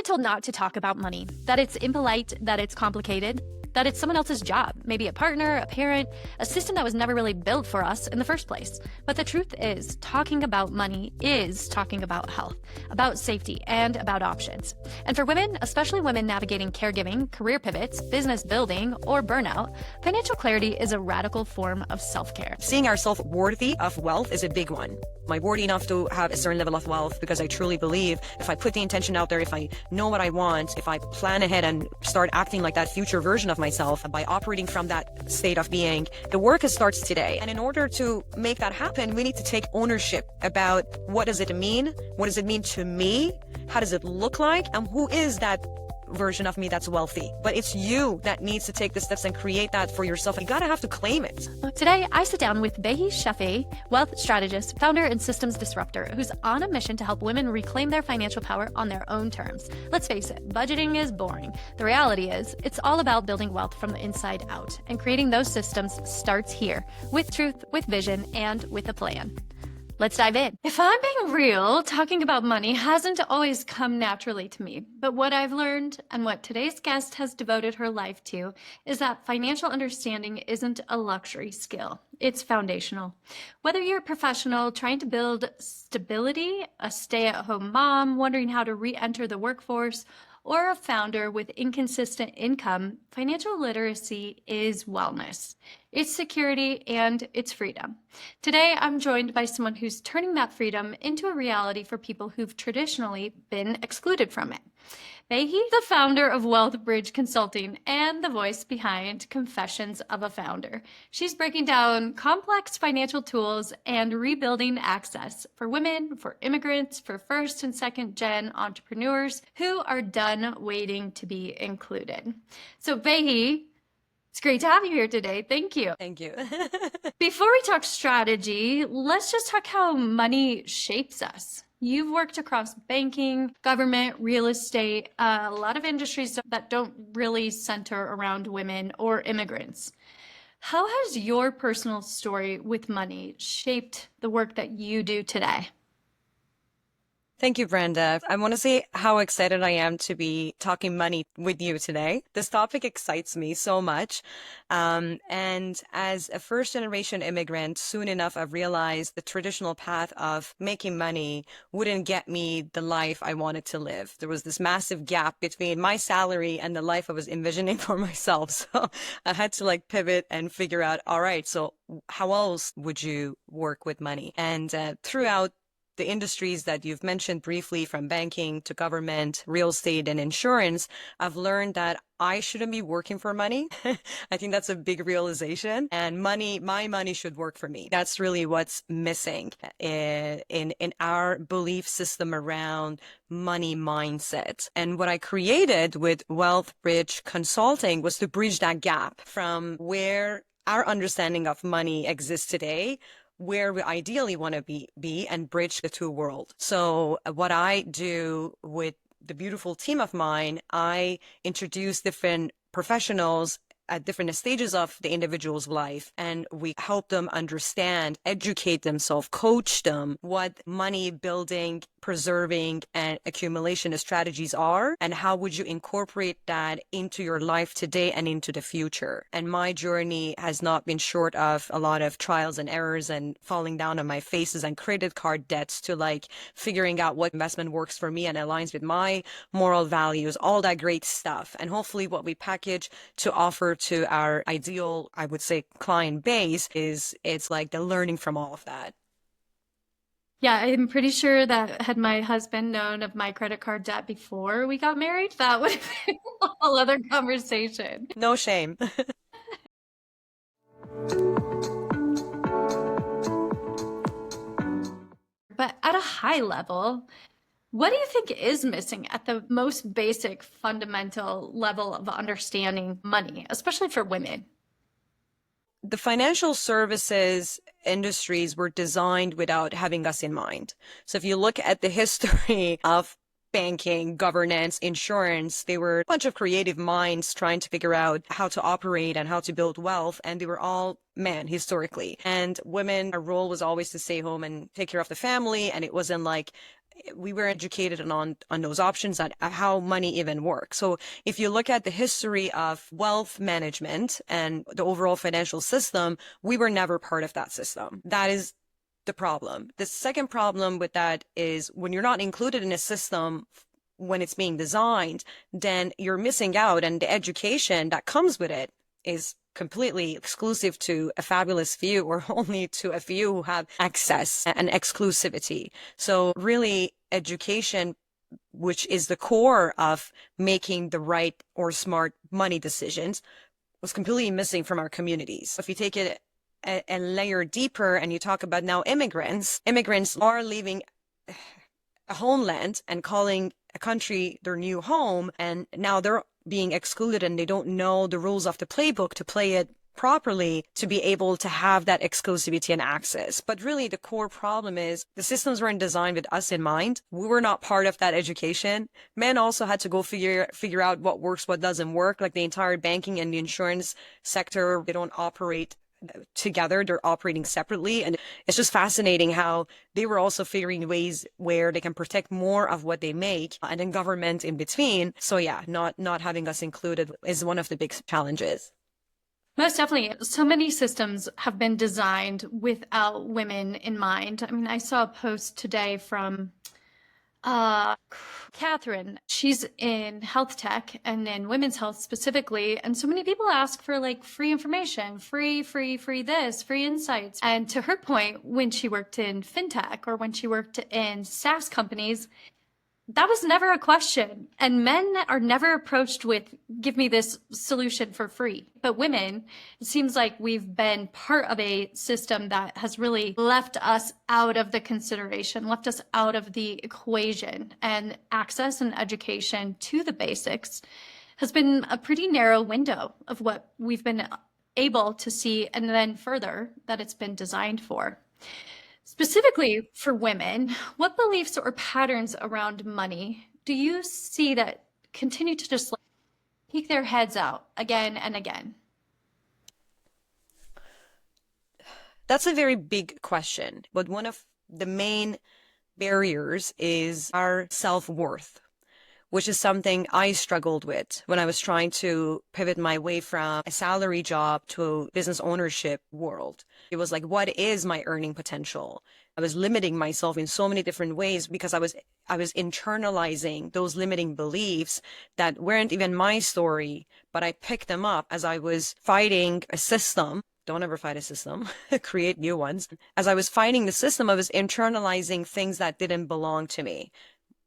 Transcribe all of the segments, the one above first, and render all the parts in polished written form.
been told not to talk about money, that it's impolite, that it's complicated, that it's someone else's job, maybe a partner, a parent, a system that was never really built for us in the first place. But the truth is, talking about money is talking about health, about safety, and about options. And for women, especially women navigating caregiving, career pivots, business building, or burnout, financial clarity is a radical form of self-care. Seeing ourselves worthy of wealth is a big one. Am I worthy enough to have a certain level of wealth? Because I truly believe if I put the intention out there, if I know what I want, if I plan ahead and start acting like that future version of myself by operating from that state of being, the work starts today. And in order to make that happen, we need to take ownership about what does it mean? What does it mean to me? How does it look like? And who is that version of me that's wealthy? But it's you that needs to take the steps and create that for yourself. You gotta have to claim it. Today, I sit down with Behi Shafiei, wealth strategist, founder, and systems disruptor, who's on a mission to help women reclaim their financial power on their own terms. Let's face it, budgeting is boring. The reality is, it's all about building wealth from the inside out, and creating those systems starts here, with truth, with vision, and with a plan. Let's dive in. If I'm being real, talking about money hasn't always come naturally to me. But what I've learned, and what today's guest has devoted her life to, is that financial understanding isn't a luxury skill. It's foundational. Whether you're a professional trying to build stability, a stay-at-home mom wondering how to re-enter the workforce, or a founder with inconsistent income, financial literacy is wellness. It's security and it's freedom. Today, I'm joined by someone who's turning that freedom into a reality for people who've traditionally been excluded from it. Behi, the founder of Wealth Bridge Consulting and the voice behind Confessions of a Founder. She's breaking down complex financial tools and rebuilding access for women, for immigrants, for first and second gen entrepreneurs who are done waiting to be included. So Behi, it's great to have you here today. Thank you. Thank you. Before we talk strategy, let's just talk how money shapes us. You've worked across banking, government, real estate, a lot of industries that don't really center around women or immigrants. How has your personal story with money shaped the work that you do today? Thank you, Brenda. I want to say how excited I am to be talking money with you today. This topic excites me so much. And as a first-generation immigrant, soon enough, I've realized the traditional path of making money wouldn't get me the life I wanted to live. There was this massive gap between my salary and the life I was envisioning for myself. So I had to pivot and figure out, all right, so how else would you work with money? And throughout the industries that you've mentioned briefly, from banking to government, real estate, and insurance, I've learned that I shouldn't be working for money. I think that's a big realization. And my money should work for me. That's really what's missing in our belief system around money mindset. And what I created with Wealth Bridge Consulting was to bridge that gap from where our understanding of money exists today, where we ideally want to be and bridge the two worlds. So what I do with the beautiful team of mine, I introduce different professionals at different stages of the individual's life, and we help them understand, educate themselves, coach them what money building, preserving, and accumulation strategies are, and how would you incorporate that into your life today and into the future. And my journey has not been short of a lot of trials and errors and falling down on my faces and credit card debts to figuring out what investment works for me and aligns with my moral values, all that great stuff. And hopefully what we package to offer to our ideal, I would say, client base it's like the learning from all of that. Yeah, I'm pretty sure that had my husband known of my credit card debt before we got married, that would have been a whole other conversation. No shame. But at a high level, what do you think is missing at the most basic fundamental level of understanding money, especially for women? The financial services industries were designed without having us in mind. So if you look at the history of banking, governance, insurance. They were a bunch of creative minds trying to figure out how to operate and how to build wealth. And they were all men historically. And women, our role was always to stay home and take care of the family. And it wasn't like we were educated on those options on how money even works. So if you look at the history of wealth management and the overall financial system, we were never part of that system. That is the problem. The second problem with that is when you're not included in a system when it's being designed, then you're missing out, and the education that comes with it is completely exclusive to a fabulous few, or only to a few who have access and exclusivity. So really, education, which is the core of making the right or smart money decisions, was completely missing from our communities. If you take it a layer deeper and you talk about now immigrants are leaving a homeland and calling a country their new home, and now they're being excluded and they don't know the rules of the playbook to play it properly to be able to have that exclusivity and access. But really the core problem is the systems weren't designed with us in mind. We were not part of that education. Men also had to go figure out what works, what doesn't work. Like the entire banking and the insurance sector, they don't operate together, they're operating separately. And it's just fascinating how they were also figuring ways where they can protect more of what they make, and then government in between. So yeah, not having us included is one of the big challenges. Most definitely. So many systems have been designed without women in mind. I mean, I saw a post today from Catherine. She's in health tech and in women's health specifically. And so many people ask for like free information, free this, free insights. And to her point, when she worked in fintech or when she worked in SaaS companies, that was never a question. And men are never approached with, give me this solution for free. But women, it seems like we've been part of a system that has really left us out of the consideration, left us out of the equation. And access and education to the basics has been a pretty narrow window of what we've been able to see, and then further that it's been designed for. Specifically for women, what beliefs or patterns around money do you see that continue to just like peek their heads out again and again? That's a very big question. But one of the main barriers is our self-worth, which is something I struggled with when I was trying to pivot my way from a salary job to business ownership world. It was like, what is my earning potential? I was limiting myself in so many different ways because I was internalizing those limiting beliefs that weren't even my story, but I picked them up as I was fighting a system. Don't ever fight a system, create new ones. As I was fighting the system, I was internalizing things that didn't belong to me.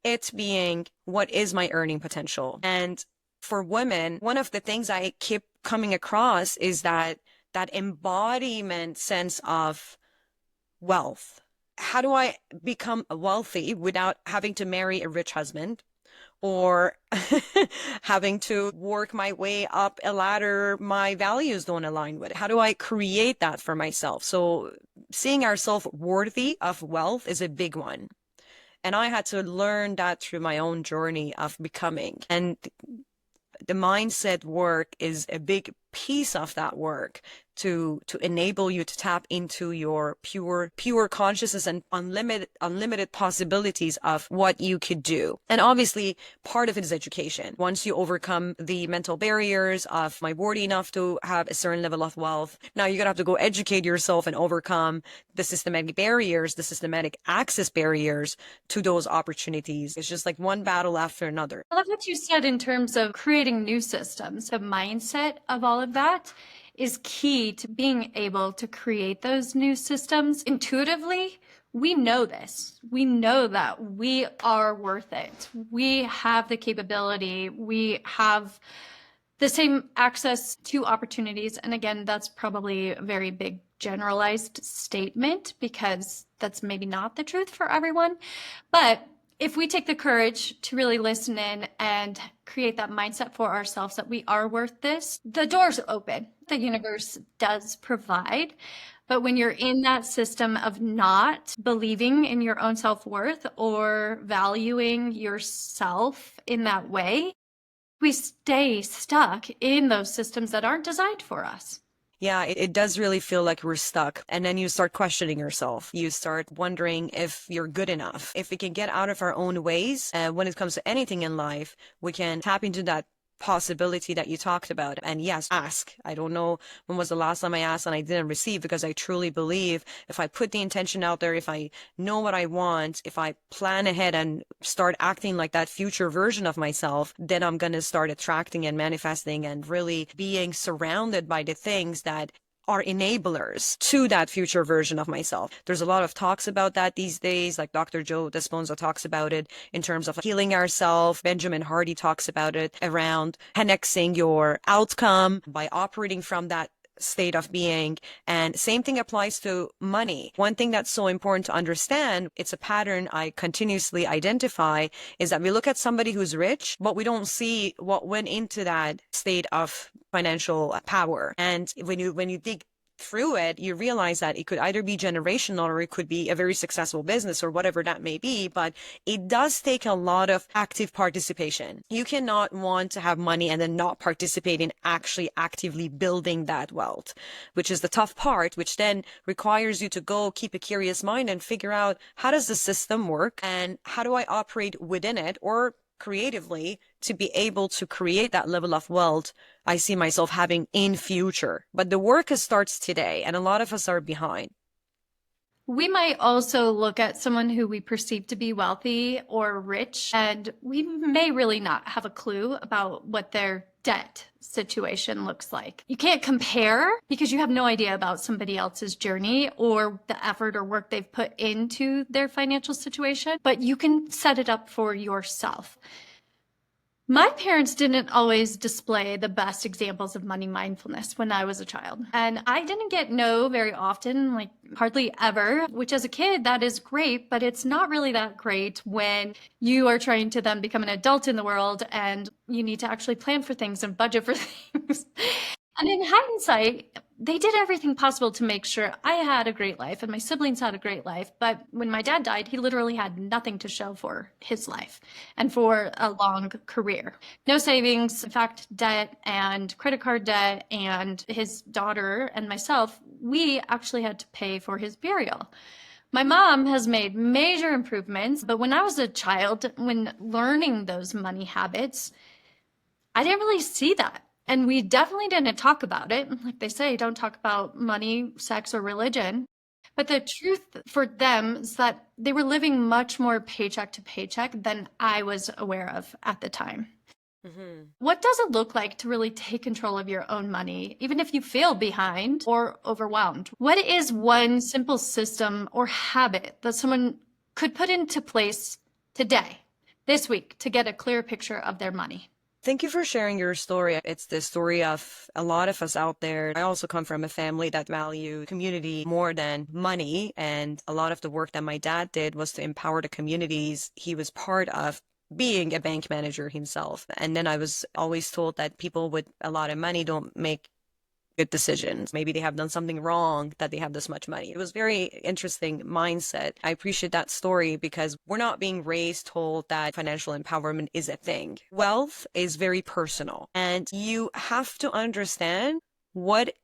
It being, what is my earning potential? And for women, one of the things I keep coming across is that embodiment sense of wealth. How do I become wealthy without having to marry a rich husband or having to work my way up a ladder my values don't align with? How do I create that for myself? So seeing ourselves worthy of wealth is a big one. And I had to learn that through my own journey of becoming. And the mindset work is a big piece of that work to enable you to tap into your pure consciousness and unlimited possibilities of what you could do. And obviously part of it is education. Once you overcome the mental barriers of, am I worthy enough to have a certain level of wealth? Now you're gonna have to go educate yourself and overcome the systematic barriers, the systematic access barriers to those opportunities. It's just like one battle after another. I love what you said in terms of creating new systems. The mindset of all of that is key to being able to create those new systems. Intuitively, we know this. We know that we are worth it. We have the capability. We have the same access to opportunities. And again, that's probably a very big generalized statement because that's maybe not the truth for everyone. But if we take the courage to really listen in and create that mindset for ourselves that we are worth this, the doors open. The universe does provide. But when you're in that system of not believing in your own self-worth or valuing yourself in that way, we stay stuck in those systems that aren't designed for us. Yeah, it does really feel like we're stuck. And then you start questioning yourself. You start wondering if you're good enough. If we can get out of our own ways, when it comes to anything in life, we can tap into that possibility that you talked about. And yes, ask. I don't know when was the last time I asked and I didn't receive, because I truly believe if I put the intention out there, if I know what I want, if I plan ahead and start acting like that future version of myself, then I'm going to start attracting and manifesting and really being surrounded by the things that are enablers to that future version of myself. There's a lot of talks about that these days, like Dr. Joe Dispenza talks about it in terms of healing ourselves. Benjamin Hardy talks about it around 10xing your outcome by operating from that state of being. And same thing applies to money. One thing that's so important to understand, it's a pattern I continuously identify, is that we look at somebody who's rich, but we don't see what went into that state of financial power. And when you dig through it, you realize that it could either be generational or it could be a very successful business or whatever that may be. But it does take a lot of active participation. You cannot want to have money and then not participate in actually actively building that wealth, which is the tough part, which then requires you to go keep a curious mind and figure out, how does the system work and how do I operate within it, or creatively, to be able to create that level of wealth I see myself having in future. But the work starts today, and a lot of us are behind. We might also look at someone who we perceive to be wealthy or rich, and we may really not have a clue about what their debt situation looks like. You can't compare because you have no idea about somebody else's journey or the effort or work they've put into their financial situation, but you can set it up for yourself. My parents didn't always display the best examples of money mindfulness when I was a child. And I didn't get no very often, like hardly ever, which as a kid, that is great, but it's not really that great when you are trying to then become an adult in the world and you need to actually plan for things and budget for things. And in hindsight, they did everything possible to make sure I had a great life and my siblings had a great life. But when my dad died, he literally had nothing to show for his life and for a long career. No savings, in fact, debt and credit card debt. And his daughter and myself, we actually had to pay for his burial. My mom has made major improvements, but when I was a child, when learning those money habits, I didn't really see that. And we definitely didn't talk about it. Like they say, don't talk about money, sex, or religion. But the truth for them is that they were living much more paycheck to paycheck than I was aware of at the time. Mm-hmm. What does it look like to really take control of your own money, even if you feel behind or overwhelmed? What is one simple system or habit that someone could put into place today, this week, to get a clear picture of their money? Thank you for sharing your story. It's the story of a lot of us out there. I also come from a family that valued community more than money. And a lot of the work that my dad did was to empower the communities he was part of, being a bank manager himself. And then I was always told that people with a lot of money don't make good decisions. Maybe they have done something wrong that they have this much money. It was very interesting mindset. I appreciate that story because we're not being raised told that financial empowerment is a thing. Wealth is very personal, and you have to understand what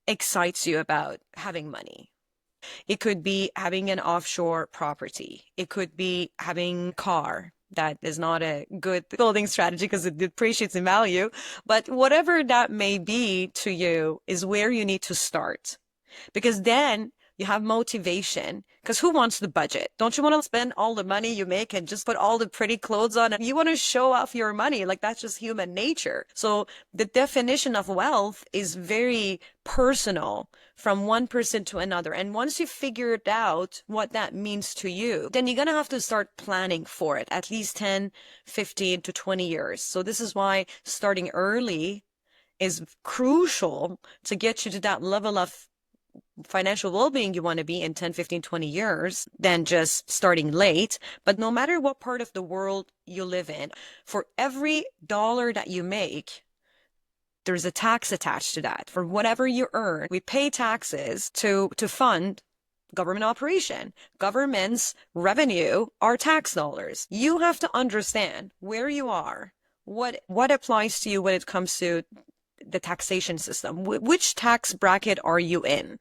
excites you about having money. It could be having an offshore property. It could be having a car. That is not a good building strategy because it depreciates in value. But whatever that may be to you is where you need to start, because then you have motivation. Because who wants the budget? Don't you want to spend all the money you make and just put all the pretty clothes on? You want to show off your money. Like, that's just human nature. So the definition of wealth is very personal from one person to another. And once you figured out what that means to you, then you're going to have to start planning for it at least 10, 15 to 20 years. So this is why starting early is crucial to get you to that level of financial well-being you want to be in 10, 15, 20 years than just starting late. But no matter what part of the world you live in, for every dollar that you make, there's a tax attached to that. For whatever you earn, we pay taxes to fund government operation. Government's revenue are tax dollars. You have to understand where you are, what applies to you when it comes to the taxation system. Which tax bracket are you in?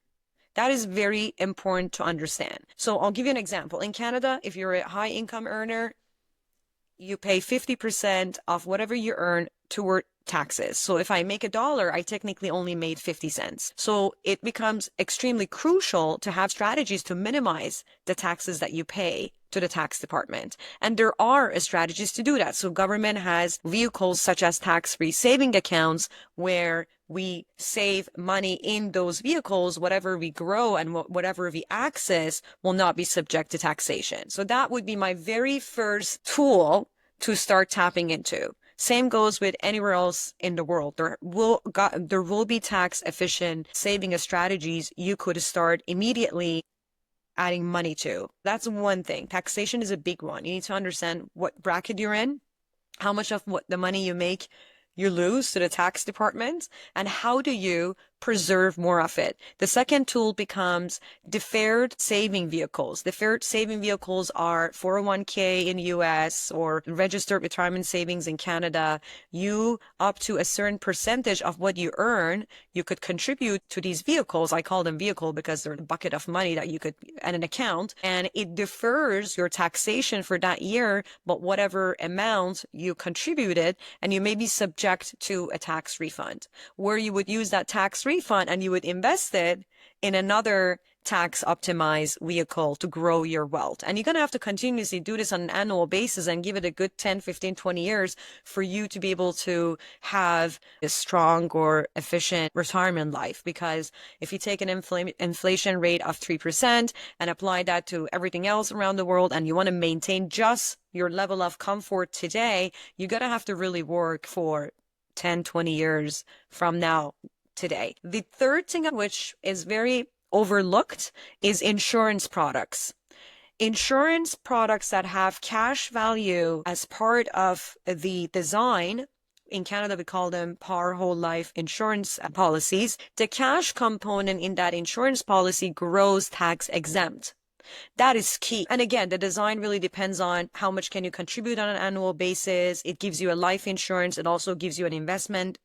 That is very important to understand. So I'll give you an example. In Canada, if you're a high income earner, you pay 50% of whatever you earn toward taxes. So if I make $1, I technically only made 50 cents. So it becomes extremely crucial to have strategies to minimize the taxes that you pay to the tax department. And there are strategies to do that. So government has vehicles such as tax-free saving accounts where we save money in those vehicles. Whatever we grow and whatever we access will not be subject to taxation. So that would be my very first tool to start tapping into. Same goes with anywhere else in the world. There will be tax efficient saving strategies you could start immediately adding money to. That's one thing. Taxation is a big one. You need to understand what bracket you're in, how much of what the money you make you lose to the tax department, and how do you preserve more of it. The second tool becomes deferred saving vehicles. Deferred saving vehicles are 401k in US or registered retirement savings in Canada. You, up to a certain percentage of what you earn, you could contribute to these vehicles. I call them vehicle because they're a bucket of money that you could add an account, and it defers your taxation for that year, but whatever amount you contributed, and you may be subject to a tax refund, where you would use that tax refund and you would invest it in another tax optimized vehicle to grow your wealth. And you're going to have to continuously do this on an annual basis and give it a good 10, 15, 20 years for you to be able to have a strong or efficient retirement life. Because if you take an inflation rate of 3% and apply that to everything else around the world, and you want to maintain just your level of comfort today, you're going to have to really work for 10, 20 years from now today. The third thing, which is very overlooked, is insurance products. Insurance products that have cash value as part of the design. In Canada, we call them par whole life insurance policies. The cash component in that insurance policy grows tax exempt. That is key. And again, the design really depends on how much can you contribute on an annual basis. It gives you a life insurance. It also gives you an investment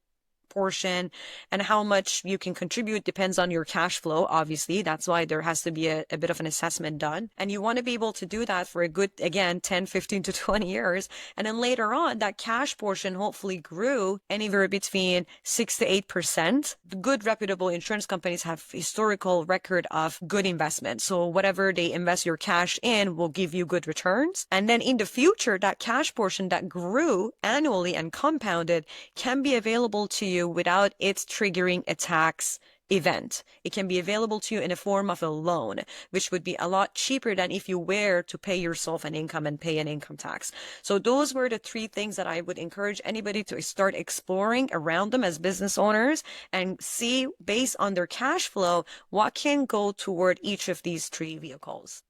portion, and how much you can contribute depends on your cash flow. Obviously, that's why there has to be a bit of an assessment done. And you want to be able to do that for a good, again, 10, 15 to 20 years. And then later on, that cash portion hopefully grew anywhere between 6 to 8%. The good reputable insurance companies have historical record of good investment. So whatever they invest your cash in will give you good returns. And then in the future, that cash portion that grew annually and compounded can be available to you without it triggering a tax event. It can be available to you in a form of a loan, which would be a lot cheaper than if you were to pay yourself an income and pay an income tax. So those were the three things that I would encourage anybody to start exploring around them as business owners and see, based on their cash flow, what can go toward each of these three vehicles.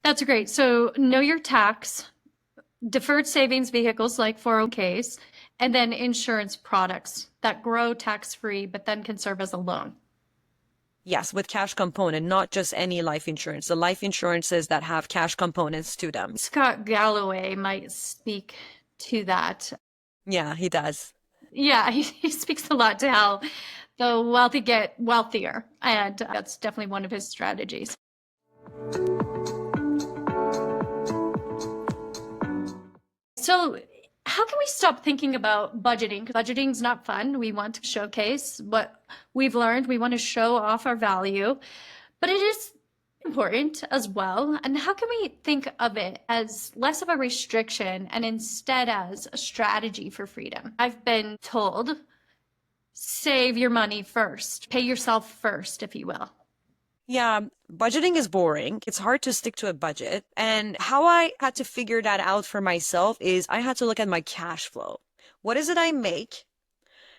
That's great. So know your tax, deferred savings vehicles like 401ks, and then insurance products that grow tax-free, but then can serve as a loan. Yes, with cash component, not just any life insurance. The life insurances that have cash components to them. Scott Galloway might speak to that. Yeah, he does. Yeah, he speaks a lot to how the wealthy get wealthier. And that's definitely one of his strategies. So how can we stop thinking about budgeting? Because budgeting is not fun. We want to showcase what we've learned. We want to show off our value, but it is important as well. And how can we think of it as less of a restriction and instead as a strategy for freedom? I've been told, save your money first, pay yourself first, if you will. Yeah, budgeting is boring. It's hard to stick to a budget. And how I had to figure that out for myself is I had to look at my cash flow. What is it I make?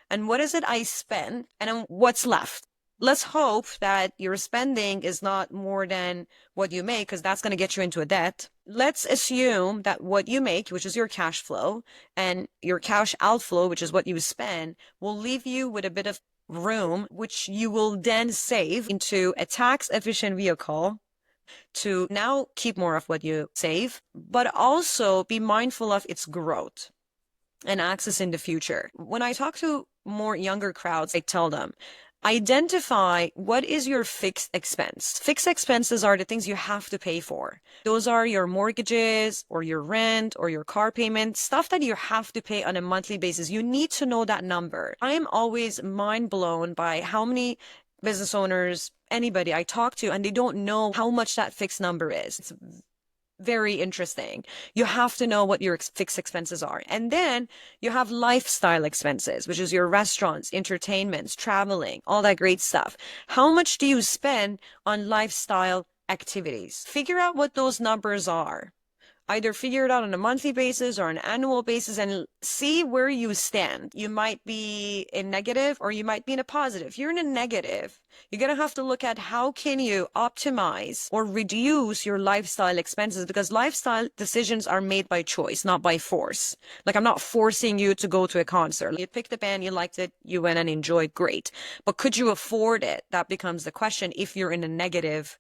And what is it I spend? And then what's left? Let's hope that your spending is not more than what you make, because that's going to get you into a debt. Let's assume that what you make, which is your cash flow, and your cash outflow, which is what you spend, will leave you with a bit of room, which you will then save into a tax efficient vehicle to now keep more of what you save, but also be mindful of its growth and access in the future. When I talk to more younger crowds, I tell them, identify what is your fixed expense. Fixed expenses are the things you have to pay for. Those are your mortgages or your rent or your car payment, stuff that you have to pay on a monthly basis. You need to know that number. I am always mind blown by how many business owners, anybody I talk to, and they don't know how much that fixed number is. It's very interesting. You have to know what your fixed expenses are. And then you have lifestyle expenses, which is your restaurants, entertainments, traveling, all that great stuff. How much do you spend on lifestyle activities? Figure out what those numbers are. Either figure it out on a monthly basis or an annual basis and see where you stand. You might be in negative or you might be in a positive. If you're in a negative, you're going to have to look at how can you optimize or reduce your lifestyle expenses, because lifestyle decisions are made by choice, not by force. Like, I'm not forcing you to go to a concert. You picked the band, you liked it, you went and enjoyed, great. But could you afford it? That becomes the question if you're in a negative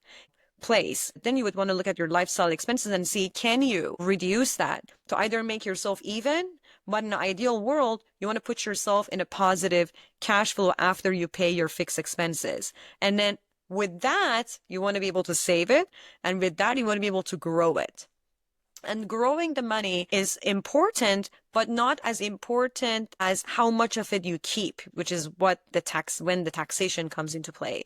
place. Then you would want to look at your lifestyle expenses and see, can you reduce that to either make yourself even, but in an ideal world, you want to put yourself in a positive cash flow after you pay your fixed expenses. And then with that, you want to be able to save it. And with that, you want to be able to grow it. And growing the money is important, but not as important as how much of it you keep, which is what when the taxation comes into play.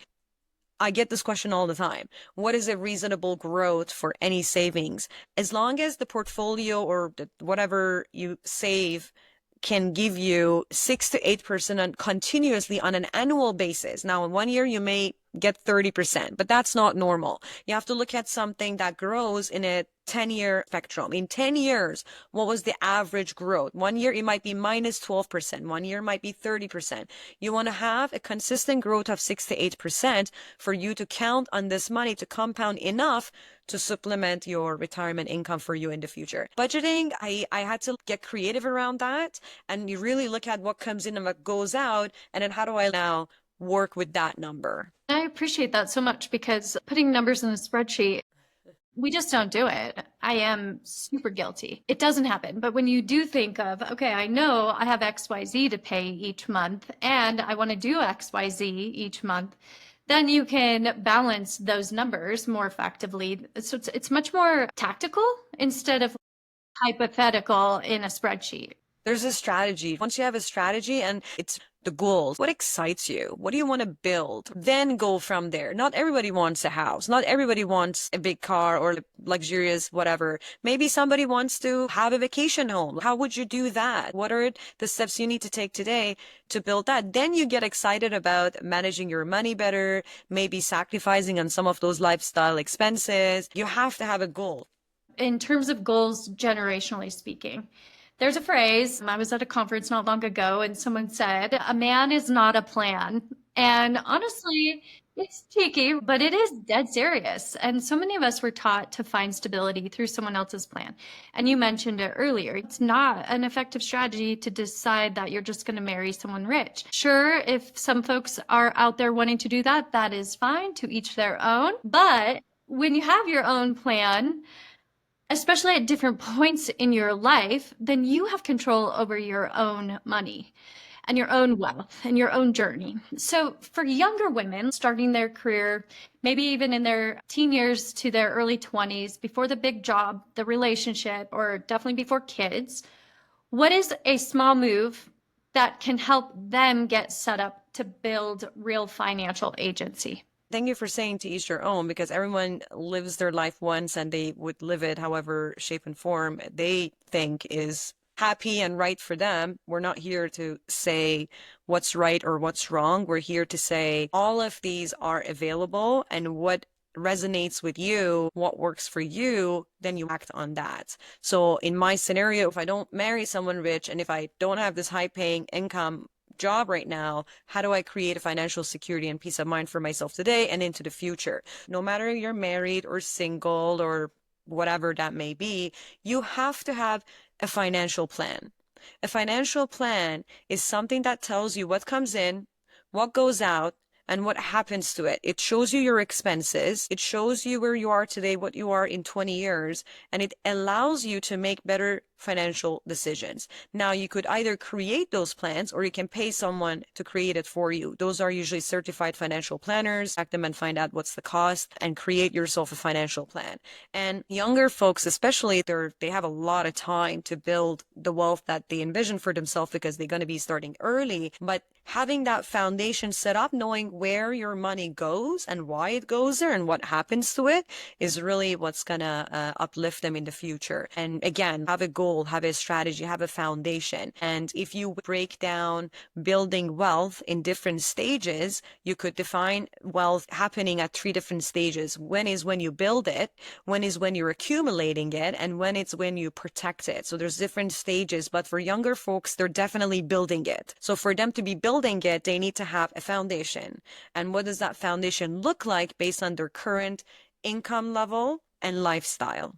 I get this question all the time. What is a reasonable growth for any savings? As long as the portfolio or whatever you save can give you 6 to 8% continuously on an annual basis. Now, in 1 year, you may get 30%, but that's not normal. You have to look at something that grows in a 10-year spectrum. In 10 years, what was the average growth? 1 year, it might be minus 12%. 1 year might be 30%. You want to have a consistent growth of 6 to 8% for you to count on this money to compound enough to supplement your retirement income for you in the future. Budgeting, I had to get creative around that. And you really look at what comes in and what goes out. And then how do I now work with that number? I appreciate that so much, because putting numbers in a spreadsheet, we just don't do it. I am super guilty. It doesn't happen. But when you do think of, okay, I know I have XYZ to pay each month and I want to do XYZ each month, then you can balance those numbers more effectively. So it's much more tactical instead of hypothetical in a spreadsheet. There's a strategy. Once you have a strategy and it's the goals, what excites you? What do you want to build? Then go from there. Not everybody wants a house. Not everybody wants a big car or luxurious whatever. Maybe somebody wants to have a vacation home. How would you do that? What are the steps you need to take today to build that? Then you get excited about managing your money better, maybe sacrificing on some of those lifestyle expenses. You have to have a goal. In terms of goals, generationally speaking, there's a phrase. I was at a conference not long ago and someone said, a man is not a plan. And honestly, it's cheeky, but it is dead serious. And so many of us were taught to find stability through someone else's plan. And you mentioned it earlier. It's not an effective strategy to decide that you're just going to marry someone rich. Sure, if some folks are out there wanting to do that, that is fine, to each their own. But when you have your own plan, especially at different points in your life, then you have control over your own money and your own wealth and your own journey. So for younger women starting their career, maybe even in their teen years to their early 20s, before the big job, the relationship, or definitely before kids, what is a small move that can help them get set up to build real financial agency? Thank you for saying to each their own, because everyone lives their life once and they would live it however shape and form they think is happy and right for them. We're not here to say what's right or what's wrong. We're here to say all of these are available, and what resonates with you, what works for you, then you act on that. So in my scenario, if I don't marry someone rich and if I don't have this high paying income job right now. How do I create a financial security and peace of mind for myself today and into the future? No matter if you're married or single or whatever that may be, you have to have a financial plan. A financial plan is something that tells you what comes in, what goes out, and what happens to it. It shows you your expenses. It shows you where you are today, what you are in 20 years, and it allows you to make better financial decisions. Now, you could either create those plans or you can pay someone to create it for you. Those are usually certified financial planners. Ask them and find out what's the cost and create yourself a financial plan. And younger folks, especially, they have a lot of time to build the wealth that they envision for themselves because they're going to be starting early. But having that foundation set up, knowing where your money goes and why it goes there and what happens to it is really what's going to uplift them in the future. And again, have a goal, have a strategy, have a foundation. And if you break down building wealth in different stages, you could define wealth happening at 3 different stages. When is when you build it, when is when you're accumulating it, and when it's when you protect it. So there's different stages, but for younger folks, they're definitely building it. So for them to be building it, they need to have a foundation. And what does that foundation look like based on their current income level and lifestyle?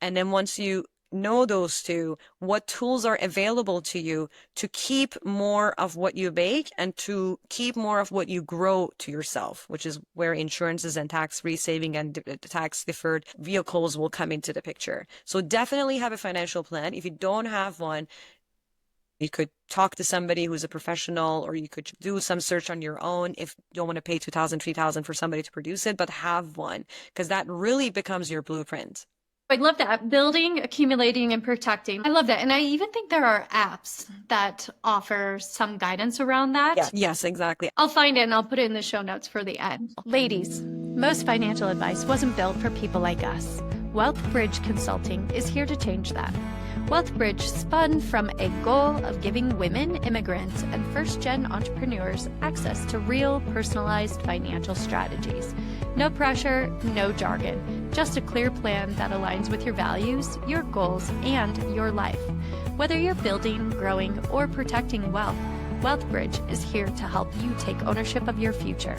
And then once you know those two, what tools are available to you to keep more of what you make and to keep more of what you grow to yourself, which is where insurances and tax-free saving and tax-deferred vehicles will come into the picture. So definitely have a financial plan. If you don't have one, you could talk to somebody who's a professional, or you could do some search on your own if you don't want to pay $2,000, $3,000 for somebody to produce it, but have one, because that really becomes your blueprint. I love that. Building, accumulating, and protecting. I love that. And I even think there are apps that offer some guidance around that. Yeah. Yes, exactly. I'll find it and I'll put it in the show notes for the end. Ladies, most financial advice wasn't built for people like us. WealthBridge Consulting is here to change that. WealthBridge spun from a goal of giving women, immigrants, and first-gen entrepreneurs access to real, personalized financial strategies. No pressure, no jargon, just a clear plan that aligns with your values, your goals, and your life. Whether you're building, growing, or protecting wealth, WealthBridge is here to help you take ownership of your future.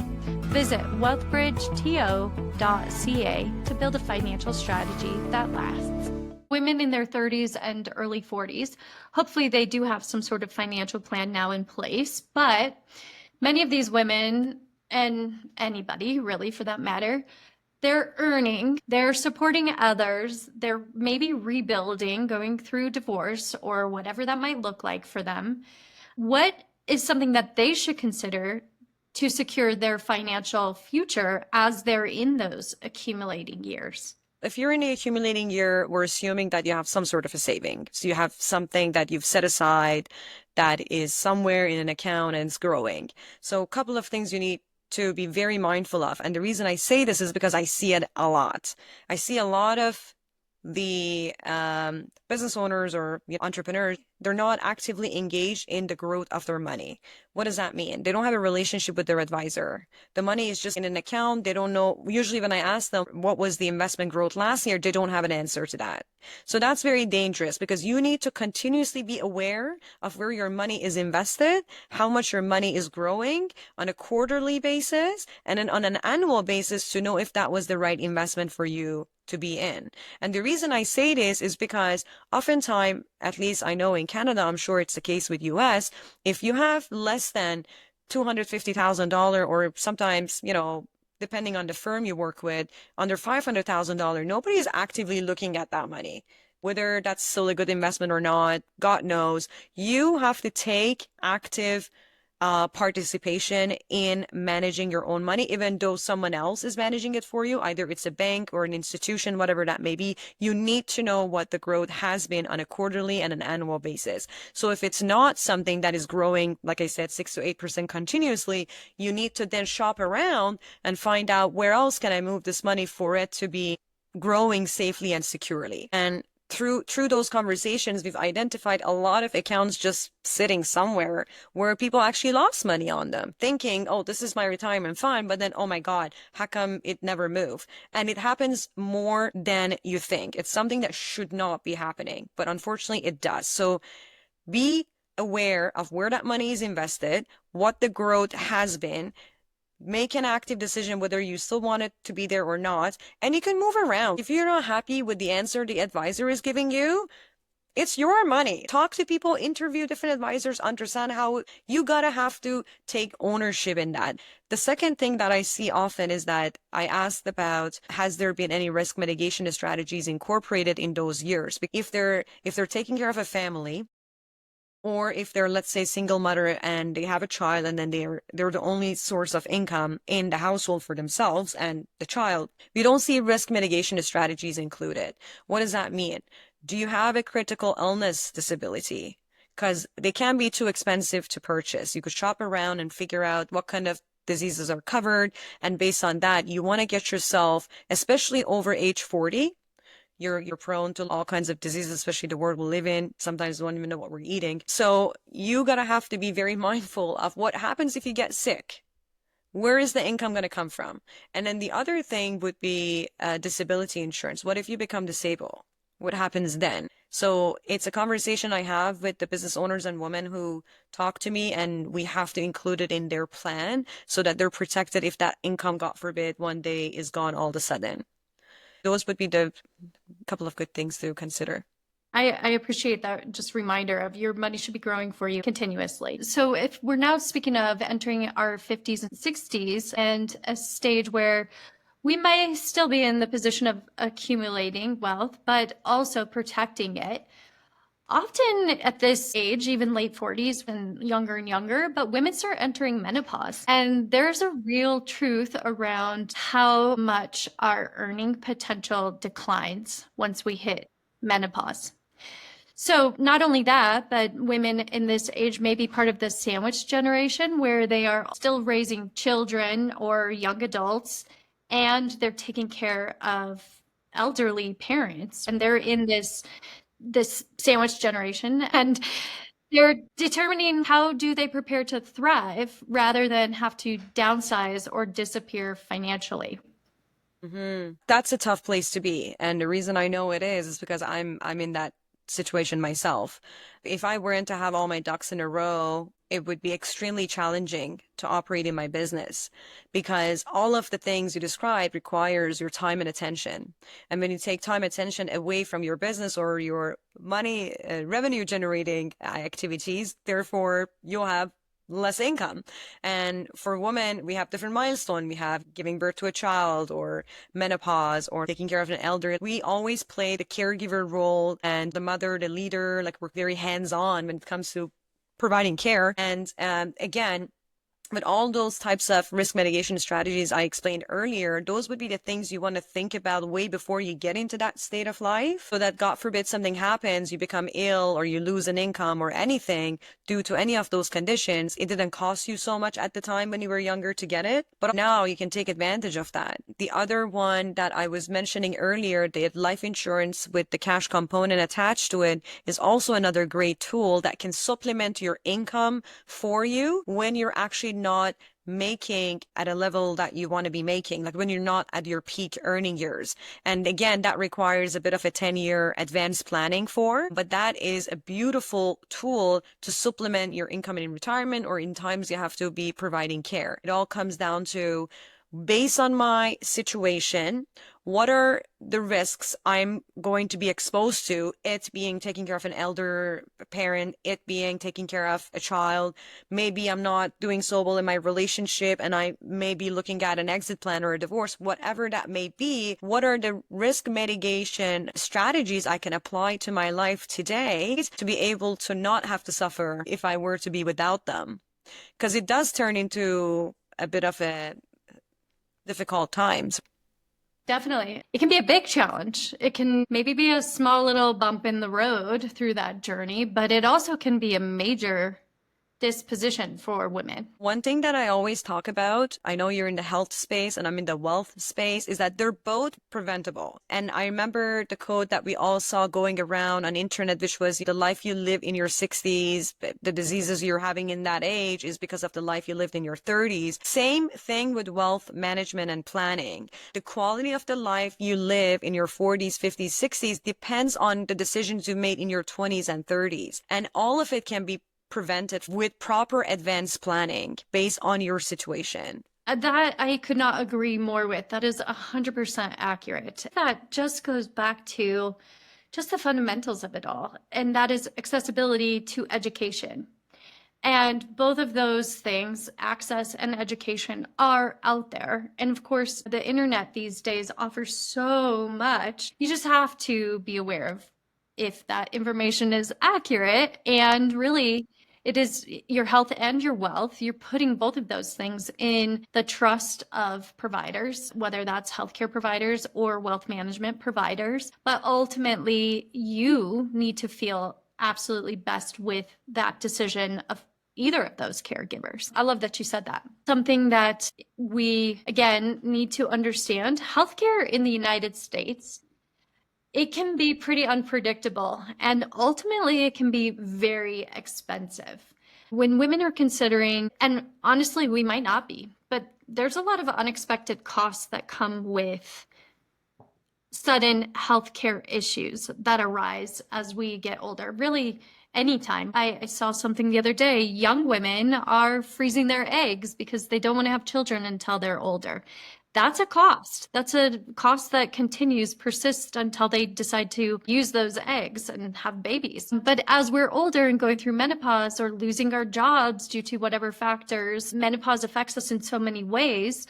Visit wealthbridgeto.ca to build a financial strategy that lasts. Women in their 30s and early 40s, hopefully they do have some sort of financial plan now in place, but many of these women, and anybody really for that matter, they're earning, they're supporting others, they're maybe rebuilding, going through divorce or whatever that might look like for them. What is something that they should consider to secure their financial future as they're in those accumulating years? If you're in the accumulating year, we're assuming that you have some sort of a saving. So you have something that you've set aside that is somewhere in an account and it's growing. So a couple of things you need to be very mindful of. And the reason I say this is because I see it a lot. I see a lot of the business owners or entrepreneurs, they're not actively engaged in the growth of their money. What does that mean? They don't have a relationship with their advisor. The money is just in an account. They don't know. Usually when I ask them what was the investment growth last year, they don't have an answer to that. So that's very dangerous because you need to continuously be aware of where your money is invested, how much your money is growing on a quarterly basis, and then on an annual basis to know if that was the right investment for you to be in. And the reason I say this is because oftentimes, at least I know in Canada, I'm sure it's the case with US, if you have less than $250,000 or sometimes, depending on the firm you work with, under $500,000, nobody is actively looking at that money. Whether that's still a good investment or not, God knows. You have to take active participation in managing your own money, even though someone else is managing it for you, either it's a bank or an institution, whatever that may be. You need to know what the growth has been on a quarterly and an annual basis. So if it's not something that is growing, like I said, 6 to 8% continuously, you need to then shop around and find out where else can I move this money for it to be growing safely and securely. And through those conversations, we've identified a lot of accounts just sitting somewhere where people actually lost money on them, thinking, oh, this is my retirement fund, but then, oh my God, how come it never moved? And it happens more than you think. It's something that should not be happening, but unfortunately it does. So be aware of where that money is invested, what the growth has been, make an active decision whether you still want it to be there or not, and you can move around. If you're not happy with the answer the advisor is giving you, it's your money. Talk to people, interview different advisors, understand how you gotta have to take ownership in that. The second thing that I see often is that I asked about, has there been any risk mitigation strategies incorporated in those years? If they're taking care of a family, or if they're, let's say, single mother and they have a child and then they're the only source of income in the household for themselves and the child, we don't see risk mitigation strategies included. What does that mean? Do you have a critical illness disability? Because they can be too expensive to purchase. You could shop around and figure out what kind of diseases are covered. And based on that, you want to get yourself, especially over age 40, you're prone to all kinds of diseases, especially the world we live in. Sometimes we don't even know what we're eating. So you gotta have to be very mindful of what happens if you get sick. Where is the income going to come from? And then the other thing would be disability insurance. What if you become disabled? What happens then? So it's a conversation I have with the business owners and women who talk to me, and we have to include it in their plan so that they're protected if that income, God forbid, one day is gone all of a sudden. Those would be the couple of good things to consider. I appreciate that just reminder of your money should be growing for you continuously. So if we're now speaking of entering our 50s and 60s and a stage where we may still be in the position of accumulating wealth, but also protecting it. Often at this age, even late 40s and younger, but women start entering menopause. And there's a real truth around how much our earning potential declines once we hit menopause. So not only that, but women in this age may be part of the sandwich generation where they are still raising children or young adults, and they're taking care of elderly parents. And they're in this sandwich generation, and they're determining how do they prepare to thrive rather than have to downsize or disappear financially. That's a tough place to be. And the reason I know it is because I'm in that situation myself. If I weren't to have all my ducks in a row, it would be extremely challenging to operate in my business because all of the things you described requires your time and attention. And when you take time and attention away from your business or your money, revenue generating activities, therefore you'll have less income. And for women, we have different milestones. We have giving birth to a child or menopause or taking care of an elder. We always play the caregiver role and the mother, the leader, like we're very hands-on when it comes to providing care. And again, with all those types of risk mitigation strategies I explained earlier, those would be the things you want to think about way before you get into that state of life, so that God forbid something happens, you become ill or you lose an income or anything due to any of those conditions. It didn't cost you so much at the time when you were younger to get it, but now you can take advantage of that. The other one that I was mentioning earlier, the life insurance with the cash component attached to it, is also another great tool that can supplement your income for you when you're actually not making at a level that you want to be making, like when you're not at your peak earning years. And again, that requires a bit of a 10-year advanced planning for, but that is a beautiful tool to supplement your income in retirement or in times you have to be providing care. It all comes down to, based on my situation, what are the risks I'm going to be exposed to? It being taking care of an elder parent, it being taking care of a child. Maybe I'm not doing so well in my relationship and I may be looking at an exit plan or a divorce, whatever that may be. What are the risk mitigation strategies I can apply to my life today to be able to not have to suffer if I were to be without them? Because it does turn into a bit of a difficult times. Definitely. It can be a big challenge. It can maybe be a small little bump in the road through that journey, but it also can be a major disposition for women. One thing that I always talk about, I know you're in the health space and I'm in the wealth space, is that they're both preventable. And I remember the quote that we all saw going around on internet, which was, the life you live in your 60s, the diseases you're having in that age is because of the life you lived in your 30s. Same thing with wealth management and planning. The quality of the life you live in your 40s, 50s, 60s depends on the decisions you made in your 20s and 30s. And all of it can be prevent it with proper advanced planning based on your situation. That I could not agree more with. That is 100% accurate. That just goes back to just the fundamentals of it all, and that is accessibility to education. And both of those things, access and education, are out there. And of course, the internet these days offers so much. You just have to be aware of if that information is accurate. And really, it is your health and your wealth. You're putting both of those things in the trust of providers, whether that's healthcare providers or wealth management providers. But ultimately, you need to feel absolutely best with that decision of either of those caregivers. I love that you said that. Something that we, again, need to understand, healthcare in the United States, it can be pretty unpredictable, and ultimately it can be very expensive. When women are considering, and honestly, we might not be, but there's a lot of unexpected costs that come with sudden healthcare issues that arise as we get older. Really, anytime. I saw something the other day. Young women are freezing their eggs because they don't want to have children until they're older. That's a cost. That's a cost that continues, persists until they decide to use those eggs and have babies. But as we're older and going through menopause or losing our jobs due to whatever factors, menopause affects us in so many ways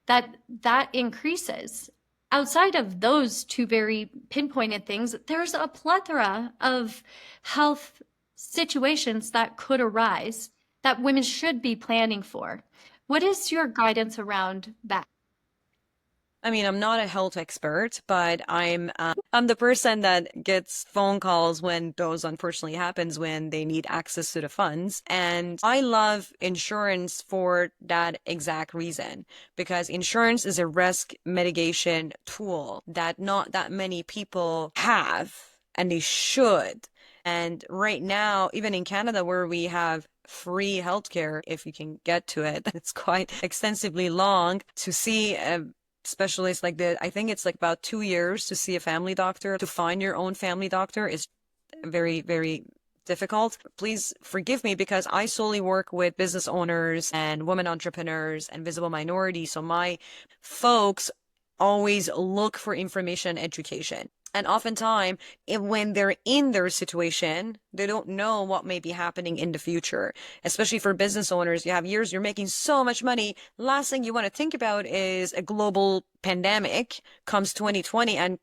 that increases. Outside of those two very pinpointed things, there's a plethora of health situations that could arise that women should be planning for. What is your guidance around that? I mean, I'm not a health expert, but I'm the person that gets phone calls when those unfortunately happens when they need access to the funds. And I love insurance for that exact reason, because insurance is a risk mitigation tool that not that many people have, and they should. And right now, even in Canada, where we have free healthcare, if you can get to it, it's quite extensively long to see a specialist like that. I think it's like about 2 years to see a family doctor. To find your own family doctor is very, very difficult. Please forgive me, because I solely work with business owners and women entrepreneurs and visible minorities. So my folks always look for information and education. And oftentimes, when they're in their situation, they don't know what may be happening in the future. Especially for business owners, you have years, you're making so much money. Last thing you want to think about is a global pandemic comes 2020 and